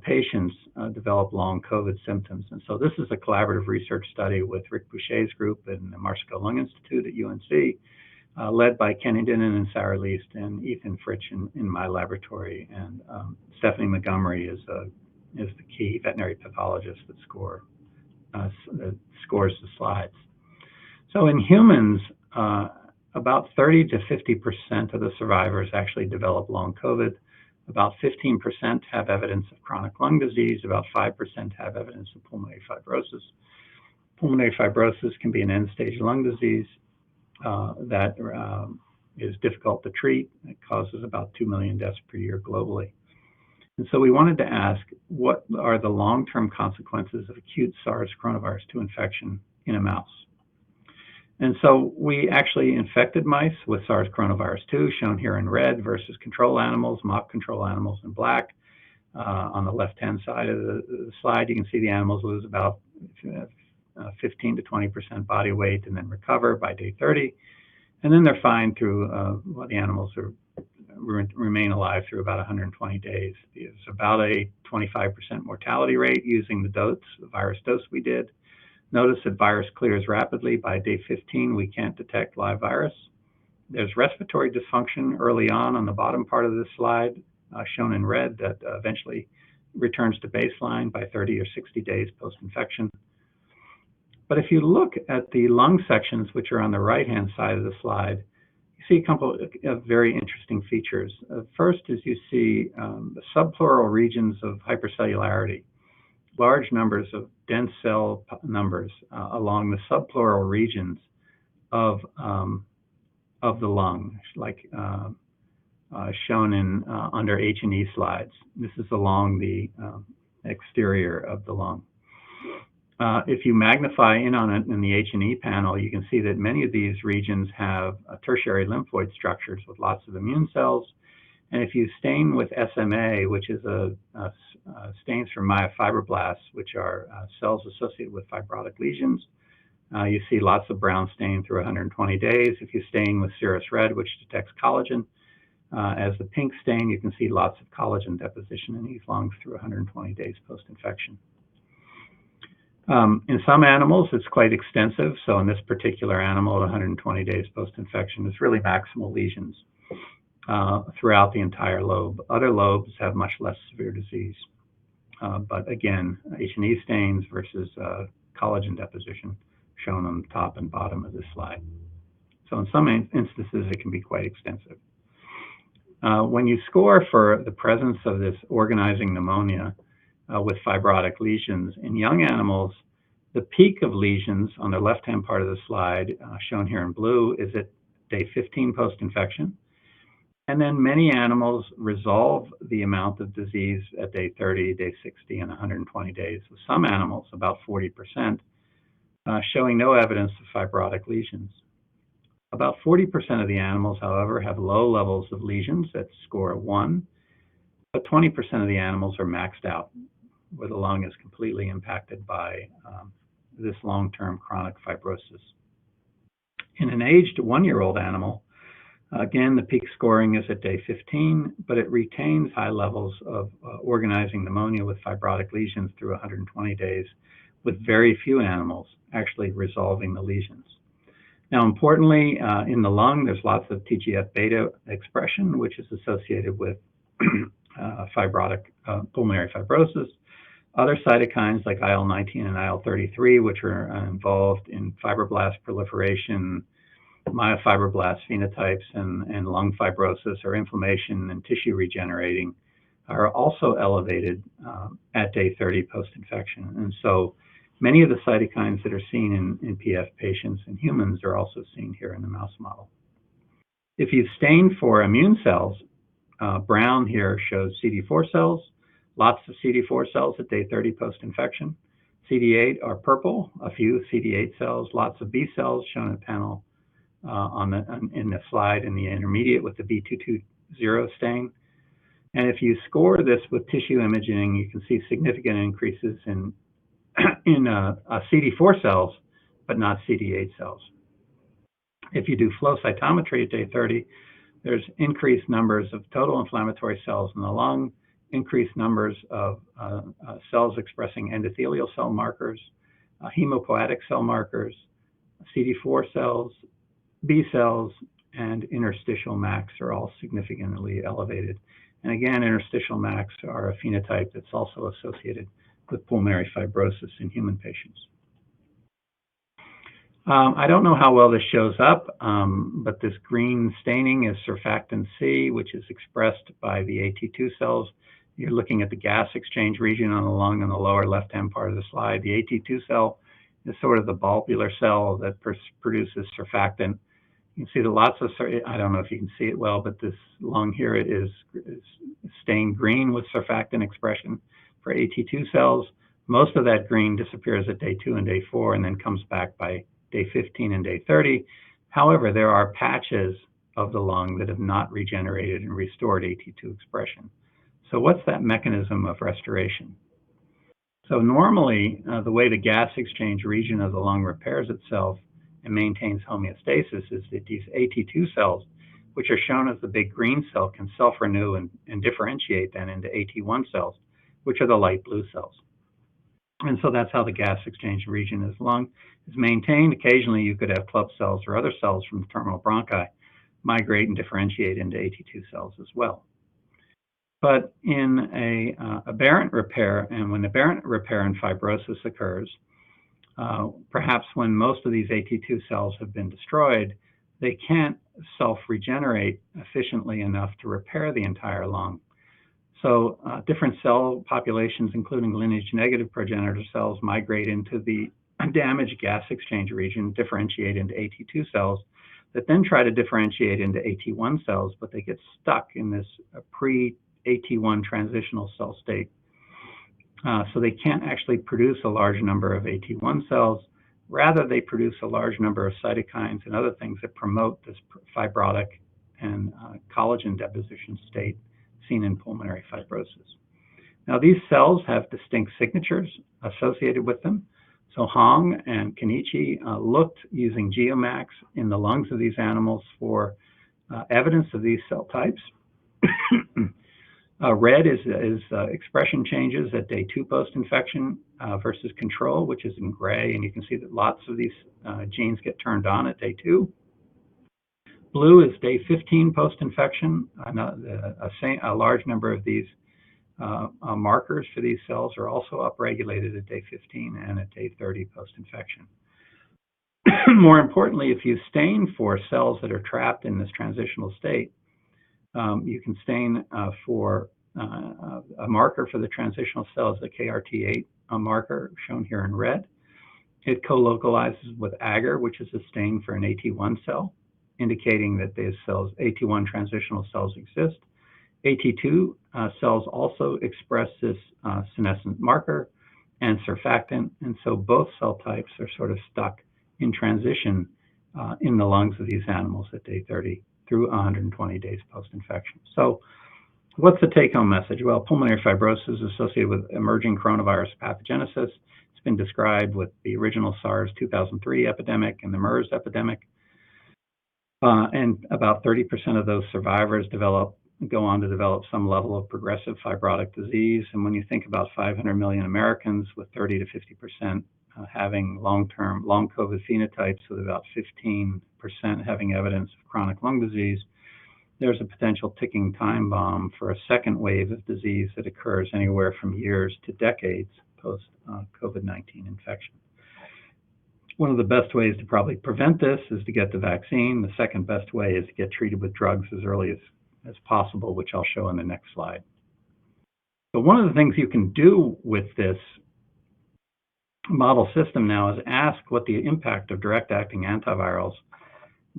patients develop long COVID symptoms. And so this is a collaborative research study with Rick Boucher's group and the Marshall Lung Institute at UNC, led by Kenan and Sarah Leist and Ethan Fritsch in my laboratory. And Stephanie Montgomery is the key veterinary pathologist that scores the slides. So in humans, about 30 to 50% of the survivors actually develop long COVID. About 15% have evidence of chronic lung disease. About 5% have evidence of pulmonary fibrosis. Pulmonary fibrosis can be an end-stage lung disease that is difficult to treat. It causes about 2 million deaths per year globally. And so we wanted to ask, what are the long-term consequences of acute SARS coronavirus 2 infection in a mouse? And so we actually infected mice with SARS coronavirus 2, shown here in red, versus control animals, mock control animals in black. On the left-hand side of the slide, you can see the animals lose about 15 to 20% body weight and then recover by day 30. And then they're fine through, the animals remain alive through about 120 days. There's about a 25% mortality rate using the virus dose we did. Notice that virus clears rapidly. By day 15, we can't detect live virus. There's respiratory dysfunction early on the bottom part of this slide, shown in red, that eventually returns to baseline by 30 or 60 days post-infection. But if you look at the lung sections, which are on the right-hand side of the slide, you see a couple of very interesting features. First is you see the subpleural regions of hypercellularity, large numbers of dense cell numbers along the subpleural regions of the lung, like shown in under H&E slides. This is along the exterior of the lung. If you magnify in on it in the H&E panel, you can see that many of these regions have tertiary lymphoid structures with lots of immune cells. And if you stain with SMA, which is stains for myofibroblasts, which are cells associated with fibrotic lesions, you see lots of brown stain through 120 days. If you stain with serous red, which detects collagen, as the pink stain, you can see lots of collagen deposition in these lungs through 120 days post-infection. In some animals, it's quite extensive. So in this particular animal, at 120 days post-infection, it's really maximal lesions throughout the entire lobe. Other lobes have much less severe disease. But again, H&E stains versus collagen deposition shown on the top and bottom of this slide. So in some instances, it can be quite extensive. When you score for the presence of this organizing pneumonia with fibrotic lesions in young animals, the peak of lesions on the left-hand part of the slide, shown here in blue, is at day 15 post-infection. And then many animals resolve the amount of disease at day 30, day 60, and 120 days, with some animals, about 40%, showing no evidence of fibrotic lesions. About 40% of the animals, however, have low levels of lesions that score 1, but 20% of the animals are maxed out, where the lung is completely impacted by this long-term chronic fibrosis. In an aged 1-year-old animal, again, the peak scoring is at day 15, but it retains high levels of organizing pneumonia with fibrotic lesions through 120 days, with very few animals actually resolving the lesions. Now, importantly, in the lung, there's lots of TGF-beta expression, which is associated with pulmonary fibrosis. Other cytokines like IL-19 and IL-33, which are involved in fibroblast proliferation, myofibroblast phenotypes, and lung fibrosis or inflammation and tissue regenerating, are also elevated at day 30 post-infection. And so many of the cytokines that are seen in PF patients and humans are also seen here in the mouse model. If you stain for immune cells, brown here shows CD4 cells, lots of CD4 cells at day 30 post-infection. CD8 are purple, a few CD8 cells, lots of B cells shown in the panel in the slide in the intermediate with the B220 stain. And if you score this with tissue imaging, you can see significant increases in CD4 cells, but not CD8 cells. If you do flow cytometry at day 30, there's increased numbers of total inflammatory cells in the lung, increased numbers of cells expressing endothelial cell markers, hemopoietic cell markers, CD4 cells, B cells, and interstitial MACs are all significantly elevated. And again, interstitial MACs are a phenotype that's also associated with pulmonary fibrosis in human patients. I don't know how well this shows up, but this green staining is surfactant C, which is expressed by the AT2 cells. You're looking at the gas exchange region on the lung on the lower left-hand part of the slide. The AT2 cell is sort of the bulbular cell that produces surfactant. You can see that lots of, I don't know if you can see it well, but this lung here is stained green with surfactant expression for AT2 cells. Most of that green disappears at day 2 and day 4 and then comes back by day 15 and day 30. However, there are patches of the lung that have not regenerated and restored AT2 expression. So what's that mechanism of restoration? So normally, the way the gas exchange region of the lung repairs itself and maintains homeostasis is that these AT2 cells, which are shown as the big green cell, can self-renew and differentiate then into AT1 cells, which are the light blue cells. And so that's how the gas exchange region of the lung is maintained. Occasionally, you could have club cells or other cells from the terminal bronchi migrate and differentiate into AT2 cells as well. But in a aberrant repair, and when aberrant repair and fibrosis occurs, perhaps when most of these AT2 cells have been destroyed, they can't self-regenerate efficiently enough to repair the entire lung. So different cell populations, including lineage-negative progenitor cells, migrate into the damaged gas exchange region, differentiate into AT2 cells, that then try to differentiate into AT1 cells, but they get stuck in this pre-AT1 transitional cell state. So they can't actually produce a large number of AT1 cells. Rather, they produce a large number of cytokines and other things that promote this fibrotic and collagen deposition state seen in pulmonary fibrosis. Now, these cells have distinct signatures associated with them. So Hong and Kenichi looked using GeoMax in the lungs of these animals for evidence of these cell types. Red is expression changes at day 2 post-infection versus control, which is in gray, and you can see that lots of these genes get turned on at day 2. Blue is day 15 post-infection. A large number of these markers for these cells are also upregulated at day 15 and at day 30 post-infection. More importantly, if you stain for cells that are trapped in this transitional state, you can stain for a marker for the transitional cells, the KRT8 marker shown here in red. It co-localizes with agar, which is a stain for an AT1 cell, indicating that these cells, AT1 transitional cells, exist. AT2 cells also express this senescent marker and surfactant, and so both cell types are sort of stuck in transition in the lungs of these animals at day 30 through 120 days post-infection. So what's the take-home message? Well, pulmonary fibrosis is associated with emerging coronavirus pathogenesis. It's been described with the original SARS 2003 epidemic and the MERS epidemic. And about 30% of those survivors go on to develop some level of progressive fibrotic disease. And when you think about 500 million Americans with 30 to 50% having long COVID phenotypes, with about 15% having evidence of chronic lung disease, there's a potential ticking time bomb for a second wave of disease that occurs anywhere from years to decades post COVID-19 infection. One of the best ways to probably prevent this is to get the vaccine. The second best way is to get treated with drugs as early as possible, which I'll show in the next slide. But one of the things you can do with this model system now is ask what the impact of direct-acting antivirals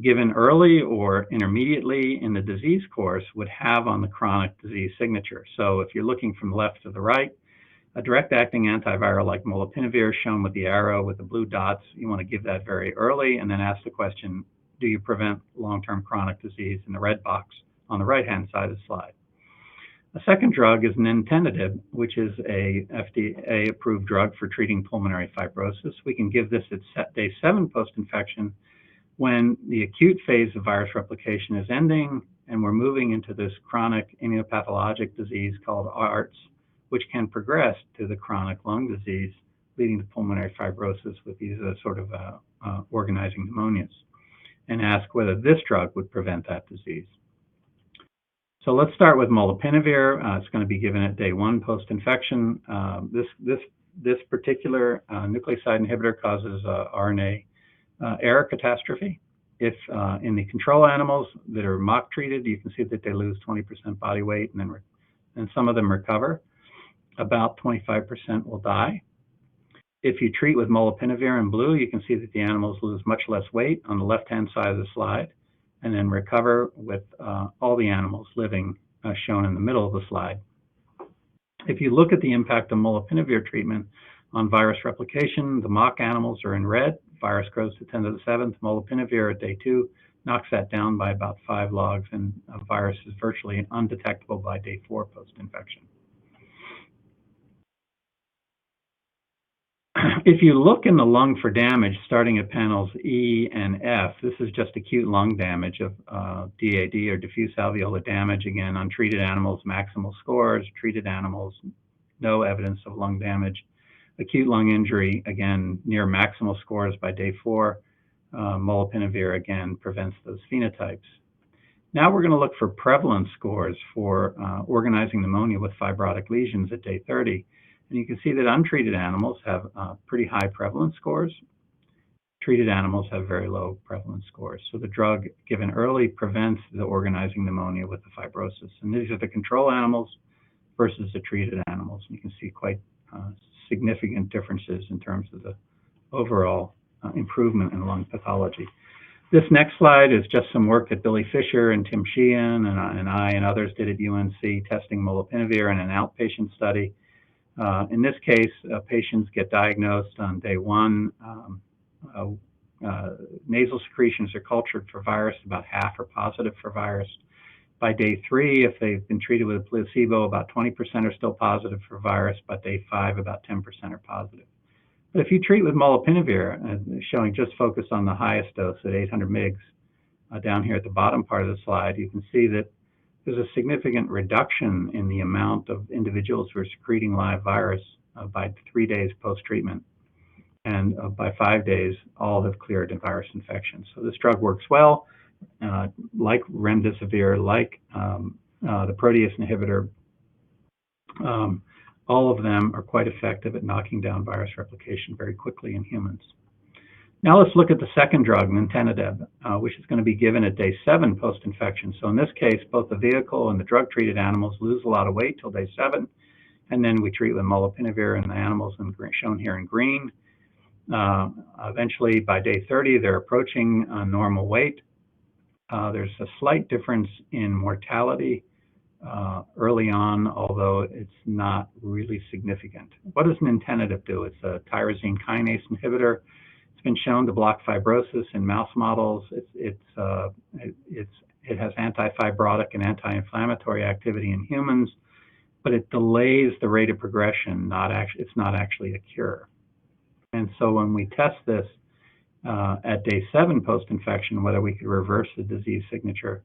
given early or intermediately in the disease course would have on the chronic disease signature. So if you're looking from left to the right, a direct-acting antiviral like molnupiravir shown with the arrow with the blue dots, you want to give that very early and then ask the question, do you prevent long-term chronic disease in the red box on the right-hand side of the slide? A second drug is nintedanib, which is a FDA-approved drug for treating pulmonary fibrosis. We can give this at day 7 post-infection when the acute phase of virus replication is ending and we're moving into this chronic immunopathologic disease called ARDS, which can progress to the chronic lung disease leading to pulmonary fibrosis with these sort of organizing pneumonias, and ask whether this drug would prevent that disease. So let's start with molnupiravir. It's going to be given at day 1 post-infection. This particular nucleoside inhibitor causes RNA error catastrophe. If in the control animals that are mock treated, you can see that they lose 20% body weight, and some of them recover. About 25% will die. If you treat with molnupiravir in blue, you can see that the animals lose much less weight on the left-hand side of the slide. and then recover with all the animals living, shown in the middle of the slide. If you look at the impact of molnupiravir treatment on virus replication, the mock animals are in red. Virus grows to 10 to the 7th. Molnupiravir at day 2 knocks that down by about 5 logs, and virus is virtually undetectable by day 4 post-infection. If you look in the lung for damage, starting at panels E and F, this is just acute lung damage of DAD, or diffuse alveolar damage. Again, untreated animals, maximal scores. Treated animals, no evidence of lung damage. Acute lung injury, again, near maximal scores by day 4. Molnupiravir, again, prevents those phenotypes. Now we're going to look for prevalence scores for organizing pneumonia with fibrotic lesions at day 30. And you can see that untreated animals have pretty high prevalence scores. Treated animals have very low prevalence scores. So the drug given early prevents the organizing pneumonia with the fibrosis. And these are the control animals versus the treated animals. And you can see quite significant differences in terms of the overall improvement in lung pathology. This next slide is just some work that Billy Fisher and Tim Sheehan and I and others did at UNC testing molnupiravir in an outpatient study. In this case, patients get diagnosed on day 1. Nasal secretions are cultured for virus. About half are positive for virus. By day 3, if they've been treated with a placebo, about 20% are still positive for virus. By day 5, about 10% are positive. But if you treat with molnupiravir, showing just focus on the highest dose at 800 mg, down here at the bottom part of the slide, you can see that there's a significant reduction in the amount of individuals who are secreting live virus by 3 days post-treatment. And by 5 days, all have cleared in virus infection. So this drug works well, like remdesivir, like the protease inhibitor. All of them are quite effective at knocking down virus replication very quickly in humans. Now let's look at the second drug, nintedanib, which is going to be given at day 7 post-infection. So in this case, both the vehicle and the drug-treated animals lose a lot of weight till day 7, and then we treat with molnupiravir in the animals, shown here in green. Eventually, by day 30, they're approaching normal weight. There's a slight difference in mortality early on, although it's not really significant. What does nintedanib do? It's a tyrosine kinase inhibitor. It's been shown to block fibrosis in mouse models. It has anti-fibrotic and anti-inflammatory activity in humans, but it delays the rate of progression. It's not actually a cure. And so when we test this at day 7 post-infection, whether we could reverse the disease signature,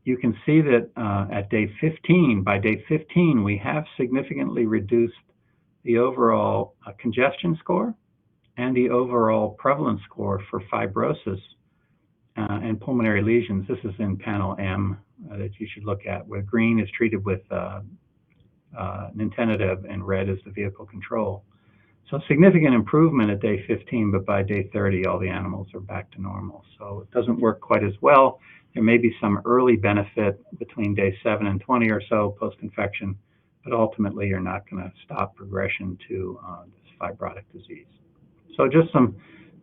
you can see that at day 15, by day 15, we have significantly reduced the overall congestion score and the overall prevalence score for fibrosis and pulmonary lesions. This is in panel M that you should look at, where green is treated with nintedanib and red is the vehicle control. So significant improvement at day 15, but by day 30, all the animals are back to normal. So it doesn't work quite as well. There may be some early benefit between day 7 and 20 or so post-infection, but ultimately you're not going to stop progression to this fibrotic disease. So just some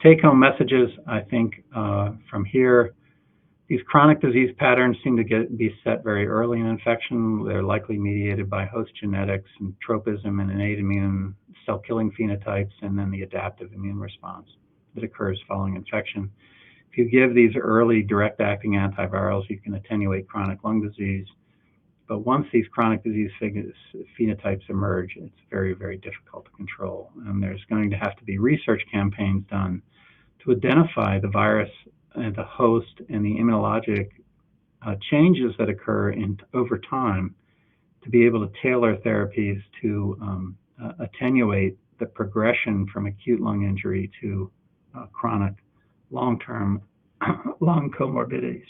take-home messages, I think, from here. These chronic disease patterns seem to be set very early in infection. They're likely mediated by host genetics and tropism and innate immune cell-killing phenotypes, and then the adaptive immune response that occurs following infection. If you give these early direct-acting antivirals, you can attenuate chronic lung disease. But once these chronic disease phenotypes emerge, it's very, very difficult to control. And there's going to have to be research campaigns done to identify the virus and the host and the immunologic changes that occur over time to be able to tailor therapies to attenuate the progression from acute lung injury to chronic long-term lung comorbidities.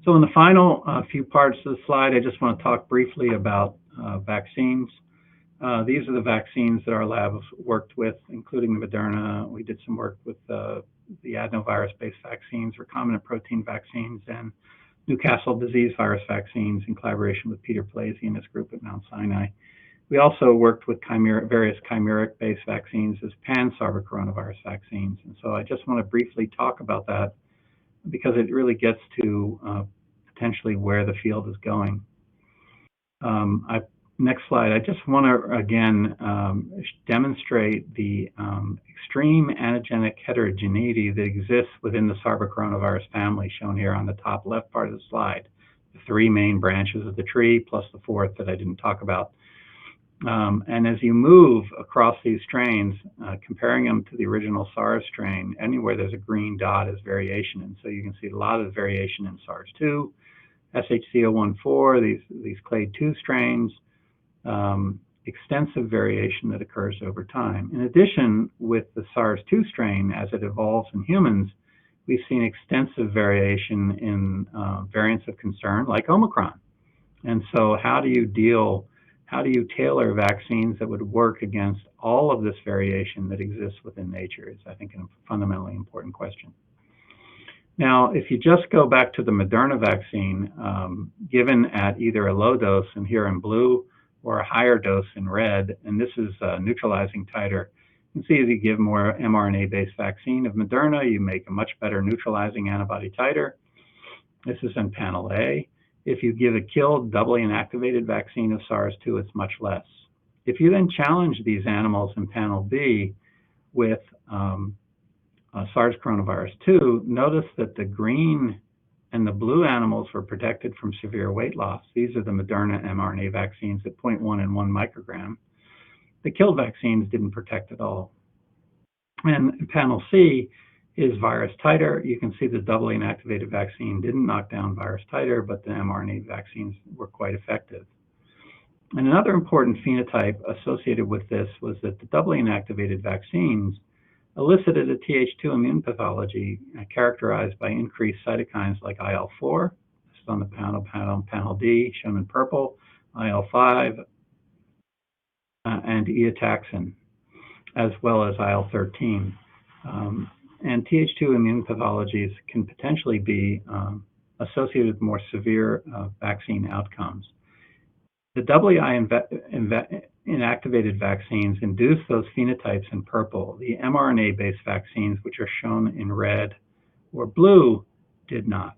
So in the final few parts of the slide, I just want to talk briefly about vaccines. These are the vaccines that our lab has worked with, including the Moderna. We did some work with the adenovirus-based vaccines, recombinant protein vaccines, and Newcastle disease virus vaccines in collaboration with Peter Palese and his group at Mount Sinai. We also worked with various chimeric-based vaccines as pan-SARS coronavirus vaccines. And so I just want to briefly talk about that because it really gets to potentially where the field is going. Next slide. I just want to again demonstrate the extreme antigenic heterogeneity that exists within the sarcocoronavirus family, shown here on the top left part of the slide. The three main branches of the tree, plus the fourth that I didn't talk about. And as you move across these strains, comparing them to the original SARS strain, anywhere there's a green dot is variation. And so you can see a lot of variation in SARS-2, SHC014, these clade 2 strains, extensive variation that occurs over time. In addition, with the SARS-2 strain, as it evolves in humans, we've seen extensive variation in variants of concern like Omicron. And so how do you tailor vaccines that would work against all of this variation that exists within nature is, I think, a fundamentally important question. Now, if you just go back to the Moderna vaccine, given at either a low dose, and here in blue, or a higher dose in red, and this is neutralizing titer, you can see as you give more mRNA-based vaccine of Moderna, you make a much better neutralizing antibody titer. This is in panel A. If you give a killed, doubly inactivated vaccine of SARS-2, it's much less. If you then challenge these animals in panel B with SARS coronavirus 2, notice that the green and the blue animals were protected from severe weight loss. These are the Moderna mRNA vaccines at 0.1 and 1 microgram. The killed vaccines didn't protect at all. And panel C is virus titer. You can see the doubly inactivated vaccine didn't knock down virus titer, but the mRNA vaccines were quite effective. And another important phenotype associated with this was that the doubly inactivated vaccines elicited a Th2 immune pathology characterized by increased cytokines like IL-4, this is on the panel D, shown in purple, IL-5, and eotaxin, as well as IL-13. And Th2 immune pathologies can potentially be associated with more severe vaccine outcomes. The doubly inactivated vaccines induce those phenotypes in purple. The mRNA-based vaccines, which are shown in red or blue, did not.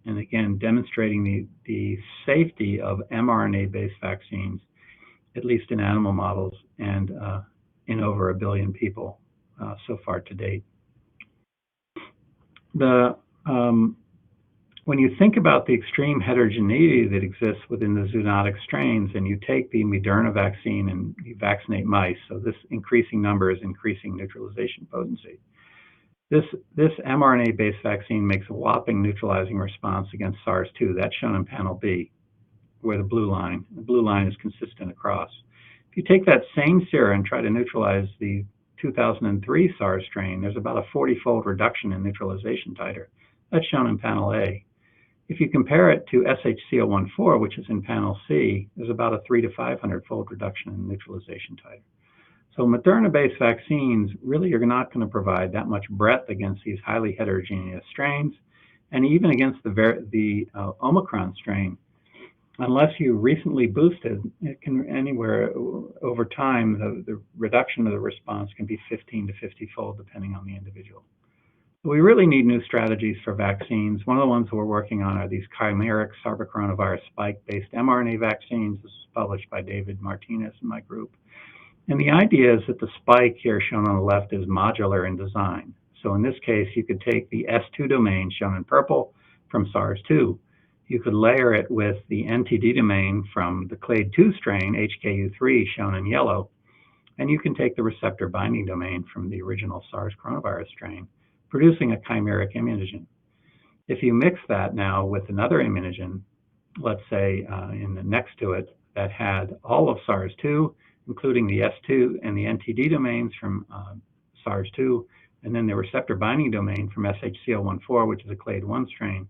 And again, demonstrating the safety of mRNA-based vaccines, at least in animal models and in over 1 billion people so far to date. When you think about the extreme heterogeneity that exists within the zoonotic strains, and you take the Moderna vaccine and you vaccinate mice, so this increasing number is increasing neutralization potency. This mRNA-based vaccine makes a whopping neutralizing response against SARS-2. That's shown in panel B, where the blue line is consistent across. If you take that same sera and try to neutralize the 2003 SARS strain, there's about a 40-fold reduction in neutralization titer. That's shown in panel A. If you compare it to SHC014, which is in panel C, there's about a 300 to 500-fold reduction in neutralization titer. So Moderna-based vaccines really are not going to provide that much breadth against these highly heterogeneous strains, and even against the Omicron strain. Unless you recently boosted, it can anywhere over time, the reduction of the response can be 15 to 50-fold depending on the individual. We really need new strategies for vaccines. One of the ones we're working on are these chimeric sarcocoronavirus spike-based mRNA vaccines. This is published by David Martinez in my group. And the idea is that the spike here shown on the left is modular in design. So in this case, you could take the S2 domain shown in purple from SARS-2. You could layer it with the NTD domain from the clade 2 strain, HKU3, shown in yellow. And you can take the receptor binding domain from the original SARS coronavirus strain, producing a chimeric immunogen. If you mix that now with another immunogen, let's say in the next to it, that had all of SARS-2, including the S2 and the NTD domains from SARS-2, and then the receptor binding domain from SHC014, which is a clade 1 strain,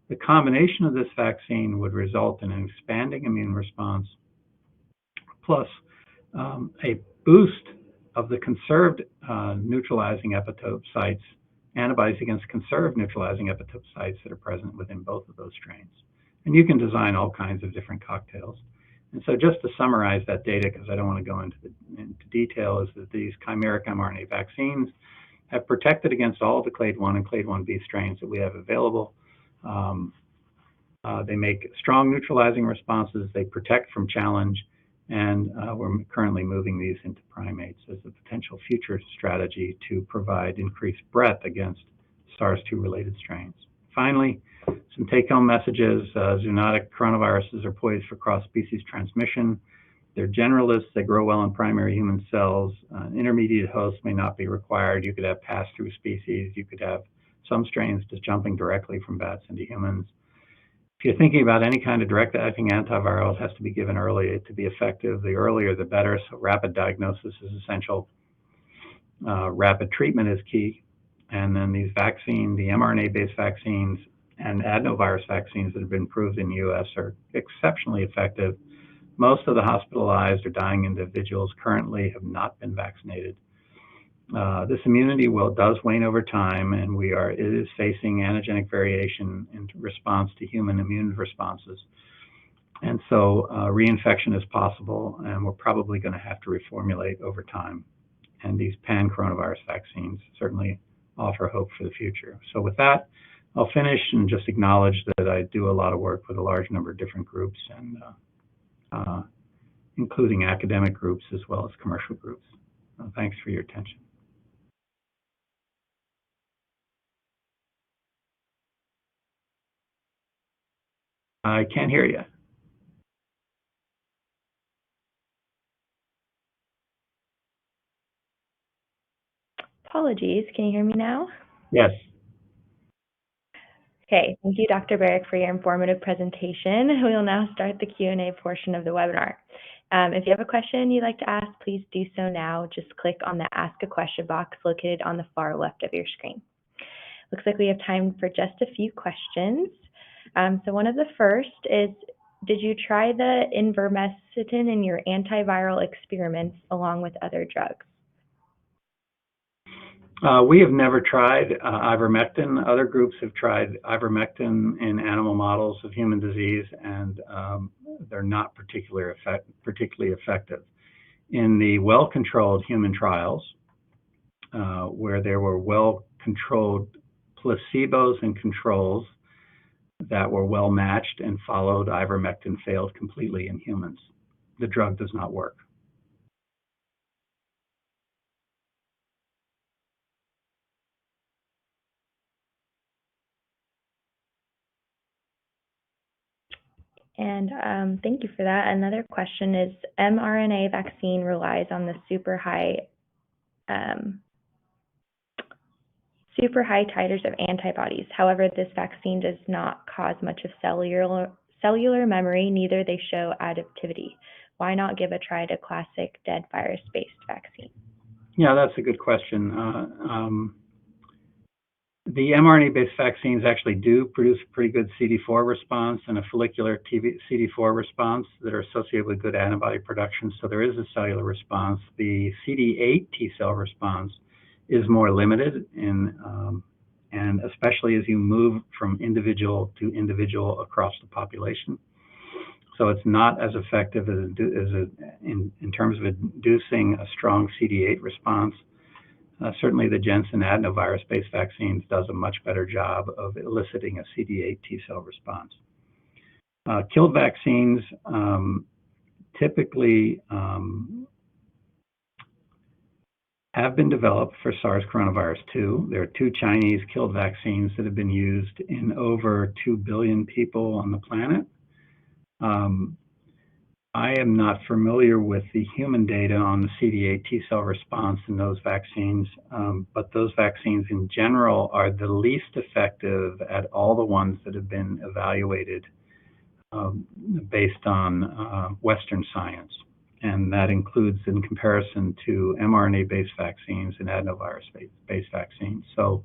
the combination of this vaccine would result in an expanding immune response, plus a boost of the conserved neutralizing epitope sites, antibodies against conserved neutralizing epitope sites that are present within both of those strains. And you can design all kinds of different cocktails. And so just to summarize that data, because I don't want to go into detail, is that these chimeric mRNA vaccines have protected against all the clade 1 and clade 1b strains that we have available. They make strong neutralizing responses, they protect from challenge, and we're currently moving these into primates as a potential future strategy to provide increased breadth against SARS-2 related strains. Finally, some take-home messages. Zoonotic coronaviruses are poised for cross-species transmission. They're generalists. They grow well in primary human cells. Intermediate hosts may not be required. You could have pass-through species. You could have some strains just jumping directly from bats into humans. If you're thinking about any kind of direct-acting antiviral, it has to be given early to be effective. The earlier, the better. So rapid diagnosis is essential. Rapid treatment is key. And then these vaccines, the mRNA-based vaccines and adenovirus vaccines that have been approved in the U.S. are exceptionally effective. Most of the hospitalized or dying individuals currently have not been vaccinated. This immunity does wane over time, and it is facing antigenic variation in response to human immune responses. And so reinfection is possible, and we're probably going to have to reformulate over time. And these pan-coronavirus vaccines certainly offer hope for the future. So with that, I'll finish and just acknowledge that I do a lot of work with a large number of different groups, and including academic groups as well as commercial groups. Thanks for your attention. I can't hear you. Apologies, can you hear me now? Yes. Okay, thank you, Dr. Baric, for your informative presentation. We will now start the Q&A portion of the webinar. If you have a question you'd like to ask, please do so now. Just click on the Ask a Question box located on the far left of your screen. Looks like we have time for just a few questions. So one of the first is, did you try the ivermectin in your antiviral experiments along with other drugs? We have never tried ivermectin. Other groups have tried ivermectin in animal models of human disease, and they're not particularly effective. In the well-controlled human trials, where there were well-controlled placebos and controls that were well-matched and followed, ivermectin failed completely in humans. The drug does not work. And thank you for that. Another question is, mRNA vaccine relies on the super high titers of antibodies. However, this vaccine does not cause much of cellular memory, neither they show adaptivity. Why not give a try to classic dead virus-based vaccine? Yeah, that's a good question. The mRNA-based vaccines actually do produce a pretty good CD4 response and a follicular CD4 response that are associated with good antibody production. So there is a cellular response. The CD8 T cell response is more limited, and especially as you move from individual to individual across the population. So it's not as effective in terms of inducing a strong CD8 response. Certainly the Jensen adenovirus-based vaccines does a much better job of eliciting a CD8 T cell response. Killed vaccines typically have been developed for SARS-CoV2. There are 2 Chinese killed vaccines that have been used in over 2 billion people on the planet. I am not familiar with the human data on the CD8 T cell response in those vaccines, but those vaccines in general are the least effective at all the ones that have been evaluated based on Western science. And that includes in comparison to mRNA-based vaccines and adenovirus-based vaccines. So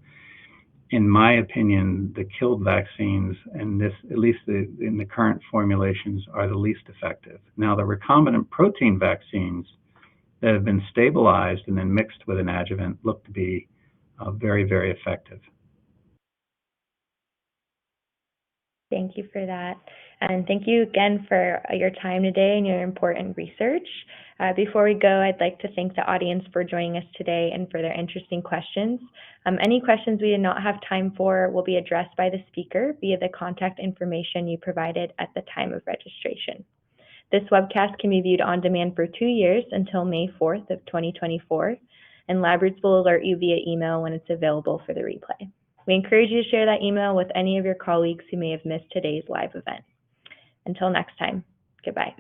in my opinion, the killed vaccines, and this, at least in the current formulations, are the least effective. Now, the recombinant protein vaccines that have been stabilized and then mixed with an adjuvant look to be very, very effective. Thank you for that. And thank you again for your time today and your important research. Before we go, I'd like to thank the audience for joining us today and for their interesting questions. Any questions we did not have time for will be addressed by the speaker via the contact information you provided at the time of registration. This webcast can be viewed on demand for 2 years until May 4th of 2024, and LabRoots will alert you via email when it's available for the replay. We encourage you to share that email with any of your colleagues who may have missed today's live event. Until next time, goodbye.